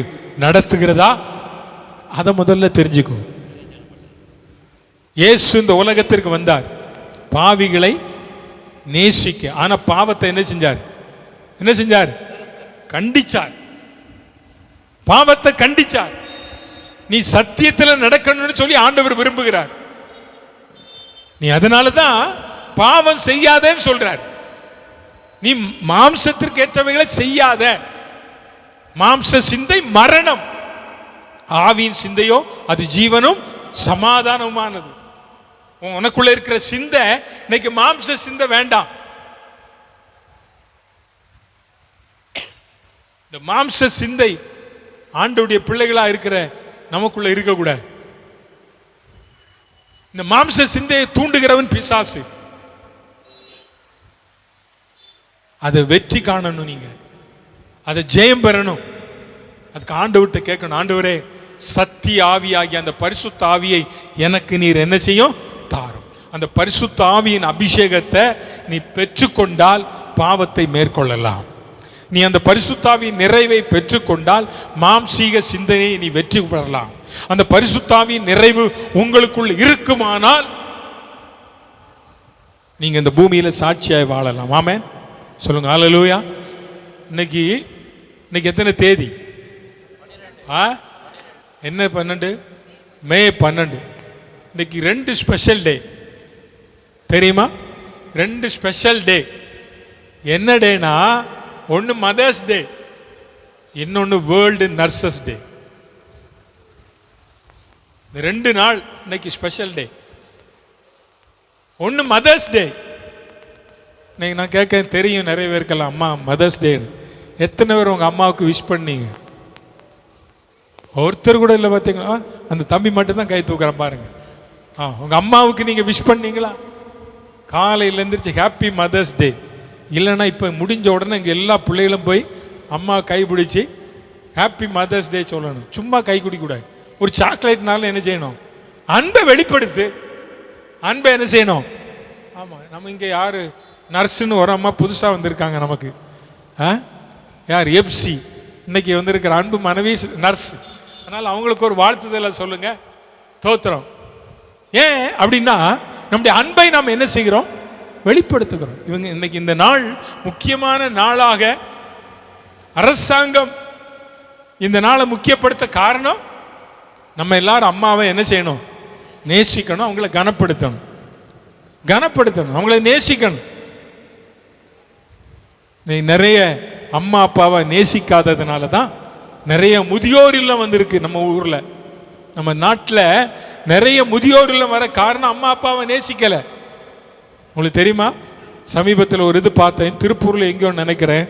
நடத்துகிறதா? அதை முதல்ல தெரிஞ்சுக்கோ. இயேசு இந்த உலகத்திற்கு வந்தார் பாவிகளை நேசிக்க. ஆனா பாவத்தை என்ன செஞ்சார்? கண்டிச்சார். பாவத்தை கண்டிச்சார். நீ சத்தியத்தில் நடக்கணும்னு சொல்லி ஆண்டவர் விரும்புகிறார். நீ அதனாலதான் பாவம் செய்யாதேன்னு சொல்றார். நீ மாம்சத்திற்கு ஏற்றவைகளை செய்யாத. மாம்ச சிந்தை மரணம், ஆவியின் சிந்தையோ அது ஜீவனும் சமாதானமானது. உனக்குள்ள இருக்கிற சிந்தை இன்னைக்கு மாம்ச சிந்தை வேண்டாம். இந்த மாம்ச சிந்தை ஆண்டவருடைய பிள்ளைகளா இருக்கிற நமக்குள்ள இருக்கக்கூடாது. இந்த மாம்ச சிந்தையை தூண்டுகிறவன் பிசாசு. அதை வெற்றி காணணும், நீங்க அதை ஜெயம் பெறணும். அதுக்கு ஆண்டவர்கிட்ட கேட்கணும், ஆண்டவரே சத்திய ஆவியாகிய அந்த பரிசுத்த ஆவியை எனக்கு நீர் என்ன செய்யும்? தாரும். அந்த பரிசுத்த ஆவியின் அபிஷேகத்தை நீ பெற்றுக்கொண்டால் பாவத்தை மேற்கொள்ளலாம். நீ அந்த பரிசுத்தாவியின் நிறைவை பெற்றுக்கொண்டால் மாம்சீக சிந்தனையை நீ வெற்றி பெறலாம். அந்த பரிசுத்தாவியின் நிறைவு உங்களுக்குள் இருக்குமானால் நீங்க இந்த பூமியில சாட்சியாய் வாழலாம். ஆமென் சொல்லுங்க. ஹல்லேலூயா. இன்னைக்கு எத்தனை தேதி? என்ன 12? மே 12. இன்னைக்கு 2 ஸ்பெஷல் டே தெரியுமா? 2 ஸ்பெஷல் டே. என்ன டேனா, ஒன்று மதர்ஸ் டே, இன்னொன்று வேர்ல்டு நர்சஸ் டே. இந்த 2 நாள் இன்னைக்கு ஸ்பெஷல் டே. ஒன்று மதர்ஸ் டே. இன்னைக்கு நான் கேட்க தெரியும் நிறைய பேருக்கெல்லாம், அம்மா மதர்ஸ் டே எத்தனை பேர் உங்க அம்மாவுக்கு விஷ் பண்ணீங்க? ஒருத்தர் கூட இல்லை பார்த்தீங்களா? அந்த தம்பி மட்டும்தான் கை தூக்குறேன் பாருங்க. உங்க அம்மாவுக்கு நீங்க விஷ் பண்ணீங்களா? காலையில் எழுந்திரிச்சு ஹாப்பி மதர்ஸ் டே. இல்லைன்னா இப்போ முடிஞ்ச உடனே இங்கே எல்லா பிள்ளைகளும் போய் அம்மா கை பிடிச்சி ஹாப்பி மதர்ஸ் டே சொல்லணும். சும்மா கை குடிக்கூடாது. ஒரு சாக்லேட்னால என்ன செய்யணும்? அன்பை வெளிப்படுத்து. அன்பை என்ன செய்யணும்? ஆமாம், நம்ம இங்கே யார் நர்ஸுன்னு ஒரு அம்மா புதுசாக வந்திருக்காங்க நமக்கு. யார்? எப்சி. இன்னைக்கு வந்திருக்கிற அன்பு மனைவி நர்ஸ். அதனால் அவங்களுக்கு ஒரு வாழ்த்துதலை சொல்லுங்க. தோத்திரம். ஏன் அப்படின்னா நம்முடைய அன்பை நாம் என்ன செய்கிறோம்? வெளிப்படுத்துகிறோம். இவங்க இன்னைக்கு இந்த நாள் முக்கியமான நாளாக அரசாங்கம் இந்த நாளை முக்கியப்படுத்த காரணம், நம்ம எல்லாரும் அம்மாவை என்ன செய்யணும்? நேசிக்கணும், அவங்கள கனப்படுத்தணும், அவங்கள நேசிக்கணும். நிறைய அம்மா அப்பாவை நேசிக்காததுனால தான் நிறைய முதியோர் இல்லம் வந்திருக்கு நம்ம ஊர்ல. நம்ம நாட்டில் நிறைய முதியோர் இல்லம் வர காரணம் அம்மா அப்பாவை நேசிக்கல. உங்களுக்கு தெரியுமா? சமீபத்தில் ஒரு இது பார்த்தேன், திருப்பூர்ல எங்கேயோ நினைக்கிறேன்.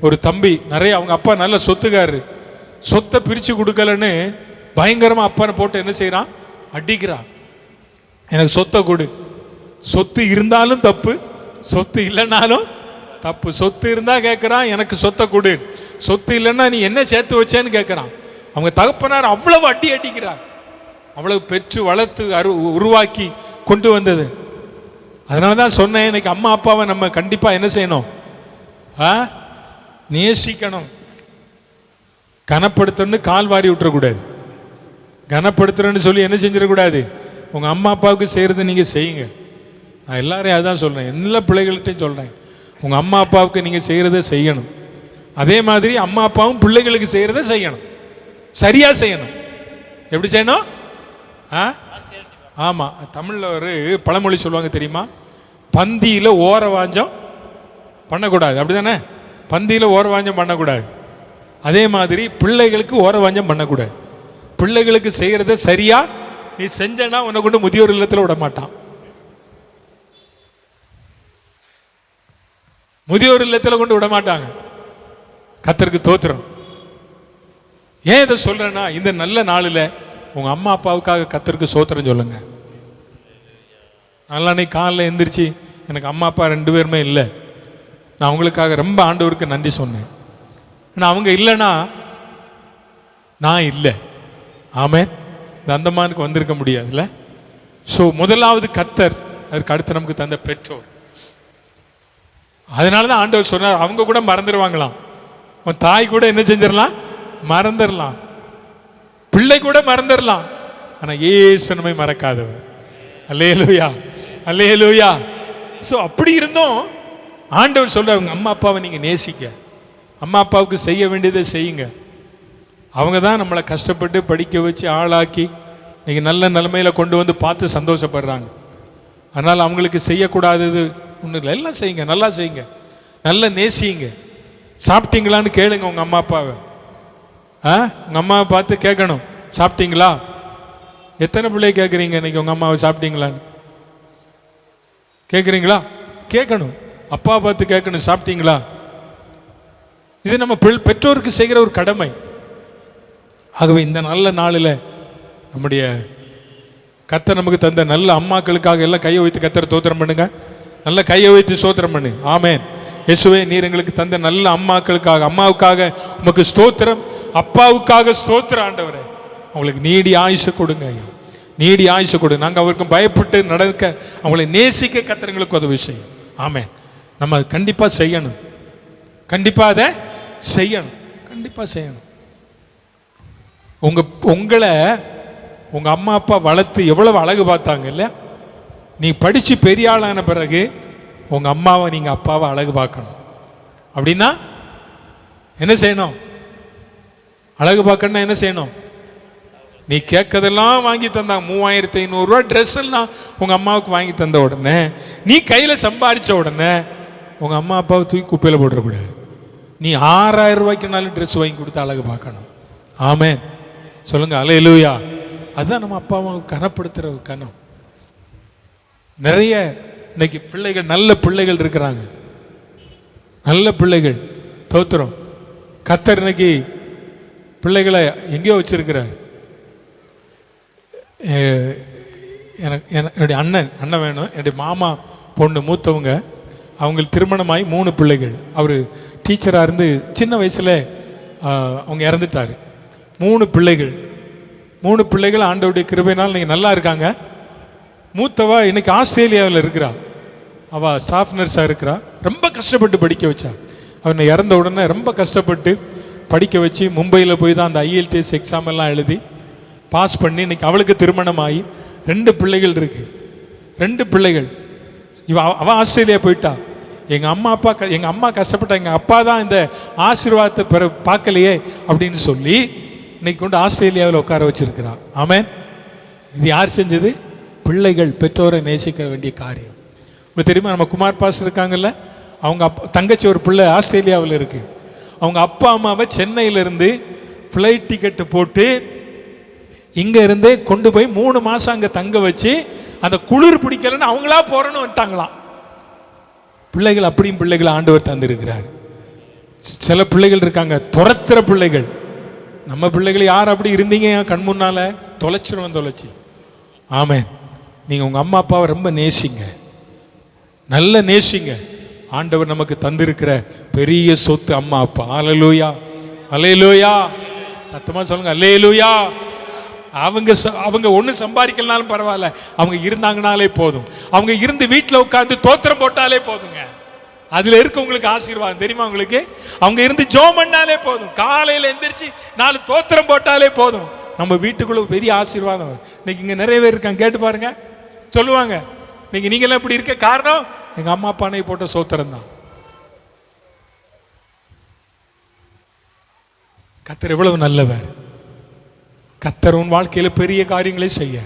ஒரு தம்பி நிறைய, அவங்க அப்பா நல்ல சொத்துக்காரரு, சொத்தை பிரிச்சு கொடுக்கலன்னு பயங்கரமா அப்பானை போட்டு என்ன செய்யறான்? அடிக்கிறான். எனக்கு சொத்தை கொடு. சொத்து இருந்தாலும் தப்பு, சொத்து இல்லைனாலும் தப்பு. சொத்து இருந்தா கேட்கறான் எனக்கு சொத்தை கொடு, சொத்து இல்லைன்னா நீ என்ன சேர்த்து வச்சேன்னு கேட்கறான். அவங்க தகப்பனார் அவ்வளவு அடிக்கிறார். அவ்வளவு பெற்று வளர்த்து உருவாக்கி கொண்டு வந்தது. அதனால தான் சொன்னேன், இன்னைக்கு அம்மா அப்பாவை நம்ம கண்டிப்பா என்ன செய்யணும்? நேசிக்கணும். கனப்படுத்தணும்னு கால் வாரி விட்டுறக்கூடாது. கனப்படுத்துறேன்னு சொல்லி என்ன செஞ்சிடக்கூடாது? உங்க அம்மா அப்பாவுக்கு செய்யறதை நீங்க செய்யுங்க. நான் எல்லாரையும் அதுதான் சொல்றேன், எல்லா பிள்ளைகள்கிட்டையும் சொல்றேன், உங்க அம்மா அப்பாவுக்கு நீங்க செய்யறதை செய்யணும். அதே மாதிரி அம்மா அப்பாவும் பிள்ளைகளுக்கு செய்யறதை செய்யணும், சரியா செய்யணும். எப்படி செய்யணும்? ஆமா, தமிழ்ல ஒரு பழமொழி சொல்லுவாங்க தெரியுமா? பந்தியில ஓரவாஞ்சம் பண்ணக்கூடாது. அப்படிதானே? பந்தியில ஓரவாஞ்சம் பண்ணக்கூடாது. அதே மாதிரி பிள்ளைகளுக்கு ஓரவாஞ்சம் பண்ணக்கூடாது. பிள்ளைகளுக்கு செய்யறத சரியா நீ செஞ்சனா உன்னை கொண்டு முதியோர் இல்லத்துல விட மாட்டான். முதியோர் இல்லத்துல கொண்டு விட மாட்டாங்க. கர்த்தருக்கு தோத்திரம். ஏன் இதை சொல்றேன்னா, இந்த நல்ல நாளில் உங்க அம்மா அப்பாவுக்காக கர்த்தருக்கு சோத்திரம் சொல்லுங்க. அன்னைக்கு காலையில் எந்திரிச்சு எனக்கு அம்மா அப்பா 2 பேருமே இல்லை, நான் அவங்களுக்காக ரொம்ப ஆண்டவருக்கு நன்றி சொன்னேன். ஆனால் அவங்க இல்லைன்னா நான் இல்லை. ஆமென். இந்த அந்தமானுக்கு வந்திருக்க முடியாதுல்ல. ஸோ முதலாவது கர்த்தர், அதற்கு அடுத்து நமக்கு தந்த பெற்றோர். அதனாலதான் ஆண்டவர் சொன்னார், அவங்க கூட மறந்துடுவாங்களாம். உன் தாய் கூட என்ன செஞ்சிடலாம், மறந்துடலாம். பிள்ளை கூட மறந்துடலாம். ஆனா இயேசு நம்மை மறக்காதவர். அல்லேலூயா, அல்லேலூயா. ஸோ அப்படி இருந்தோம் ஆண்டவர் சொல்றார், உங்க அம்மா அப்பாவை நீங்க நேசிக்க, அம்மா அப்பாவுக்கு செய்ய வேண்டியதை செய்யுங்க. அவங்க தான் நம்மளை கஷ்டப்பட்டு படிக்க வச்சு ஆளாக்கி இன்னைக்கு நல்ல நிலைமையில கொண்டு வந்து பார்த்து சந்தோஷப்படுறாங்க. அதனால் அவங்களுக்கு செய்யக்கூடாதது ஒன்றும் இல்லை, எல்லாம் செய்யுங்க, நல்லா செய்யுங்க, நல்லா நேசிங்க. சாப்பிட்டீங்களான்னு கேளுங்க உங்கள் அம்மா அப்பாவை. உங்கள் அம்மாவை பார்த்து கேட்கணும், சாப்பிட்டீங்களா? எத்தனை பிள்ளைய கேட்குறீங்க இன்னைக்கு உங்கள் அம்மாவை சாப்பிட்டீங்களான்னு கேட்குறீங்களா? கேட்கணும், அப்பாவை பார்த்து கேட்கணும், சாப்பிட்டீங்களா? இது நம்ம பெற்றோருக்கு செய்கிற ஒரு கடமை. ஆகவே இந்த நல்ல நாளில் நம்முடைய கர்த்தர் நமக்கு தந்த நல்ல அம்மாக்களுக்காக எல்லாம் கையை வைத்து கர்த்தரை ஸ்தோத்திரம் பண்ணுங்க. நல்ல கையை வைத்து ஸ்தோத்திரம் பண்ணு. ஆமென். இயேசுவே, நீர் எங்களுக்கு தந்த நல்ல அம்மாக்களுக்காக, அம்மாவுக்காக உமக்கு ஸ்தோத்திரம், அப்பாவுக்காக ஸ்தோத்திரம். ஆண்டவரே, அவங்களுக்கு நீடி ஆயுசு கொடுங்க, நீடி ஆயுசு கொடுங்க. நாங்கள் அவருக்கு பயப்பட்டு நடக்க, அவங்களை நேசிக்க கர்த்தர்களுக்கு உதவி செய்யும். ஆமென். நம்ம கண்டிப்பாக செய்யணும், கண்டிப்பாக அதை செய்யணும், கண்டிப்பாக செய்யணும். உங்களை உங்கள் அம்மா அப்பா வளர்த்து எவ்வளவு அழகு பார்த்தாங்க இல்லையா? நீ படித்து பெரிய ஆளான பிறகு உங்கள் அம்மாவை நீங்கள் அப்பாவை அழகு பார்க்கணும். அப்படின்னா என்ன செய்யணும்? அழகு பார்க்கணும்னா என்ன செய்யணும்? நீ கேட்கறதெல்லாம் வாங்கி தந்தாங்க. 3500 ரூபா ட்ரெஸ் எல்லாம் உங்கள் அம்மாவுக்கு வாங்கி தந்த உடனே, நீ கையில் சம்பாதிச்ச உடனே உங்கள் அம்மா அப்பாவை தூக்கி குப்பையில் போட்டுறக்கூடாது. நீ 6000 ரூபாய்க்குனாலும் ட்ரெஸ் வாங்கி கொடுத்து அழகு பார்க்கணும். ஆமென். சொல்லுங்க அல்லேலூயா. அதுதான் நம்ம அப்பா அம்மாவுக்கு கனப்படுத்துகிற கனம். நிறைய இன்னைக்கு பிள்ளைகள், நல்ல பிள்ளைகள் இருக்கிறாங்க, நல்ல பிள்ளைகள். தோத்திரம். கர்த்தர் இன்னைக்கு பிள்ளைகளை எங்கேயோ வச்சிருக்கிறார். என்னுடைய அண்ணன் வேணும், என்னுடைய மாமா பொண்ணு மூத்தவங்க, அவங்களுக்கு திருமணமாகி 3 பிள்ளைகள். அவர் டீச்சராக இருந்து சின்ன வயசில் அவங்க இறந்துட்டார். 3 பிள்ளைகள் ஆண்டவருடைய கிருபையினால் இன்னைக்கு நல்லா இருக்காங்க. மூத்தவா இன்னைக்கு ஆஸ்திரேலியாவில் இருக்கிறா, அவள் ஸ்டாஃப் நர்ஸாக இருக்கிறா. ரொம்ப கஷ்டப்பட்டு படிக்க வச்சா. அவனை இறந்த உடனே ரொம்ப கஷ்டப்பட்டு படிக்க வச்சு மும்பையில் போய் தான் அந்த IELTS எக்ஸாம் எல்லாம் எழுதி பாஸ் பண்ணி இன்னைக்கு அவளுக்கு திருமணம் ஆகி 2 பிள்ளைகள் இருக்கு. 2 பிள்ளைகள். அவள் ஆஸ்திரேலியா போயிட்டா. எங்கள் அம்மா கஷ்டப்பட்டா, எங்கள் அப்பா தான் இந்த ஆசீர்வாதத்தை பார்க்கலையே அப்படின்னு சொல்லி இன்னைக்கு கொண்டு ஆஸ்திரேலியாவில் உட்கார வச்சிருக்கிறான். ஆமென். இது யார் செஞ்சது? பிள்ளைகள் பெற்றோரை நேசிக்க வேண்டிய காரியம். உங்களுக்கு தெரியுமா, நம்ம குமார் பாஸ் இருக்காங்கல்ல, அவங்க தங்கச்சி ஒரு பிள்ளை ஆஸ்திரேலியாவில் இருக்கு. அவங்க அப்பா அம்மாவை சென்னையிலிருந்து ஃப்ளைட் டிக்கெட்டு போட்டு இங்கே இருந்தே கொண்டு போய் 3 மாதம் அங்கே தங்க வச்சு, அந்த குளிர் பிடிக்கலன்னு அவங்களா போறேன்னு வந்துட்டாங்களாம். பிள்ளைகள் அப்படியும் பிள்ளைகள் ஆண்டவர் தந்திருக்கிறார். சில பிள்ளைகள் இருக்காங்க துரத்துற பிள்ளைகள். நம்ம பிள்ளைகள் யார் அப்படி இருந்தீங்க என் கண் முன்னால? தொலைச்சி. ஆமென். நீங்கள் உங்கள் அம்மா அப்பாவை ரொம்ப நேசிங்க, நல்ல நேசிங்க. ஆண்டவர் நமக்கு தந்திருக்கிற பெரிய சொத்து அம்மா அப்பா. அல்லேலூயா, அல்லேலூயா. சத்தமாக சொல்லுங்க அல்லேலூயா. அவங்க ஒன்றும் சம்பாதிக்கலனாலும் பரவாயில்ல, அவங்க இருந்தாங்கனாலே போதும். அவங்க இருந்து வீட்டில் உட்காந்து தோத்திரம் போட்டாலே போதுங்க. அதுல இருக்க உங்களுக்கு ஆசீர்வாதம் தெரியுமா உங்களுக்கு? அவங்க இருந்து ஜெபம் பண்ணாலே போதும், காலையில் எந்திரிச்சு 4 தோத்திரம் போட்டாலே போதும், நம்ம வீட்டுக்குள்ள பெரிய ஆசீர்வாதம். இன்னைக்கு இங்க நிறைய பேர் இருக்காங்க, கேட்டு பாருங்க, சொல்லுவாங்க நீங்களாம் இப்படி இருக்க காரணம் எங்க அம்மா அப்பா அன்னை போட்ட சோத்திரம் தான். கர்த்தர் எவ்வளவு நல்லவர். கர்த்தர் உன் வாழ்க்கையில பெரிய காரியங்களை செய்ய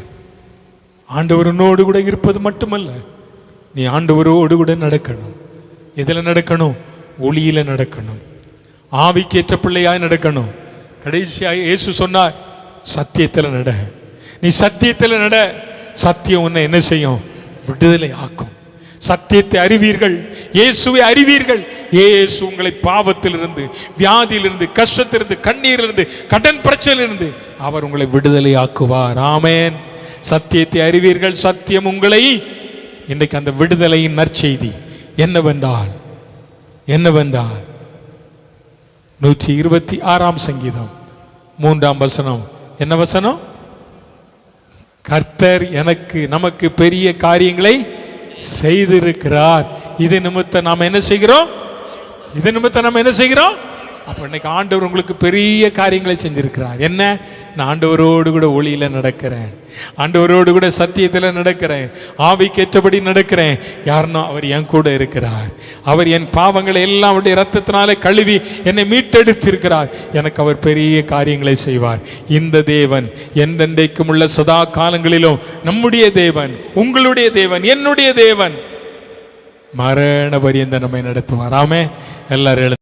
ஆண்டவர் உன்னோடு கூட இருப்பது மட்டுமல்ல, நீ ஆண்டவரோடு கூட நடக்கணும். எதில் நடக்கணும்? ஒளியில நடக்கணும், ஆவிக்கேற்ற பிள்ளையாய் நடக்கணும். கடைசியாக இயேசு சொன்னார், சத்தியத்தில் நட. நீ சத்தியத்தில் நட, சத்தியம் உன்னை என்ன செய்யும்? விடுதலை ஆக்கும். சத்தியத்தை அறிவீர்கள், இயேசுவை அறிவீர்கள். இயேசு உங்களை பாவத்திலிருந்து, வியாதியிலிருந்து, கஷ்டத்திலிருந்து, கண்ணீரிலிருந்து, கடன் பிரச்சனையிலிருந்து அவர் உங்களை விடுதலை ஆக்குவார். ஆமென். சத்தியத்தை அறிவீர்கள், சத்தியம் உங்களை. இன்றைக்கு அந்த விடுதலையின் நற்செய்தி என்னவென்றால் 126 சங்கீதம் 3ஆம் வசனம் என்ன வசனம்? கர்த்தர் நமக்கு பெரிய காரியங்களை செய்திருக்கிறார். இது நிமித்தம் நாம் என்ன செய்கிறோம்? அப்ப இன்னைக்கு ஆண்டவர் உங்களுக்கு பெரிய காரியங்களை செஞ்சிருக்கிறார். என்ன? நான் ஆண்டவரோடு கூட ஒளியில நடக்கிறேன், ஆண்டவரோடு கூட சத்தியத்துல நடக்கிறேன், ஆவிக்கேற்றபடி நடக்கிறேன். யாருன்னா அவர் என் கூட இருக்கிறார். அவர் என் பாவங்களை எல்லாம் அவருடைய இரத்தத்தினாலே கழுவி என்னை மீட்டெடுத்திருக்கிறார். எனக்கு அவர் பெரிய காரியங்களை செய்வார். இந்த தேவன் என்றென்றைக்கும் உள்ள சதா காலங்களிலும் நம்முடைய தேவன், உங்களுடைய தேவன், என்னுடைய தேவன் மரண பரியந்த நம்மை நடத்துவார். ஆமென். எல்லாரும்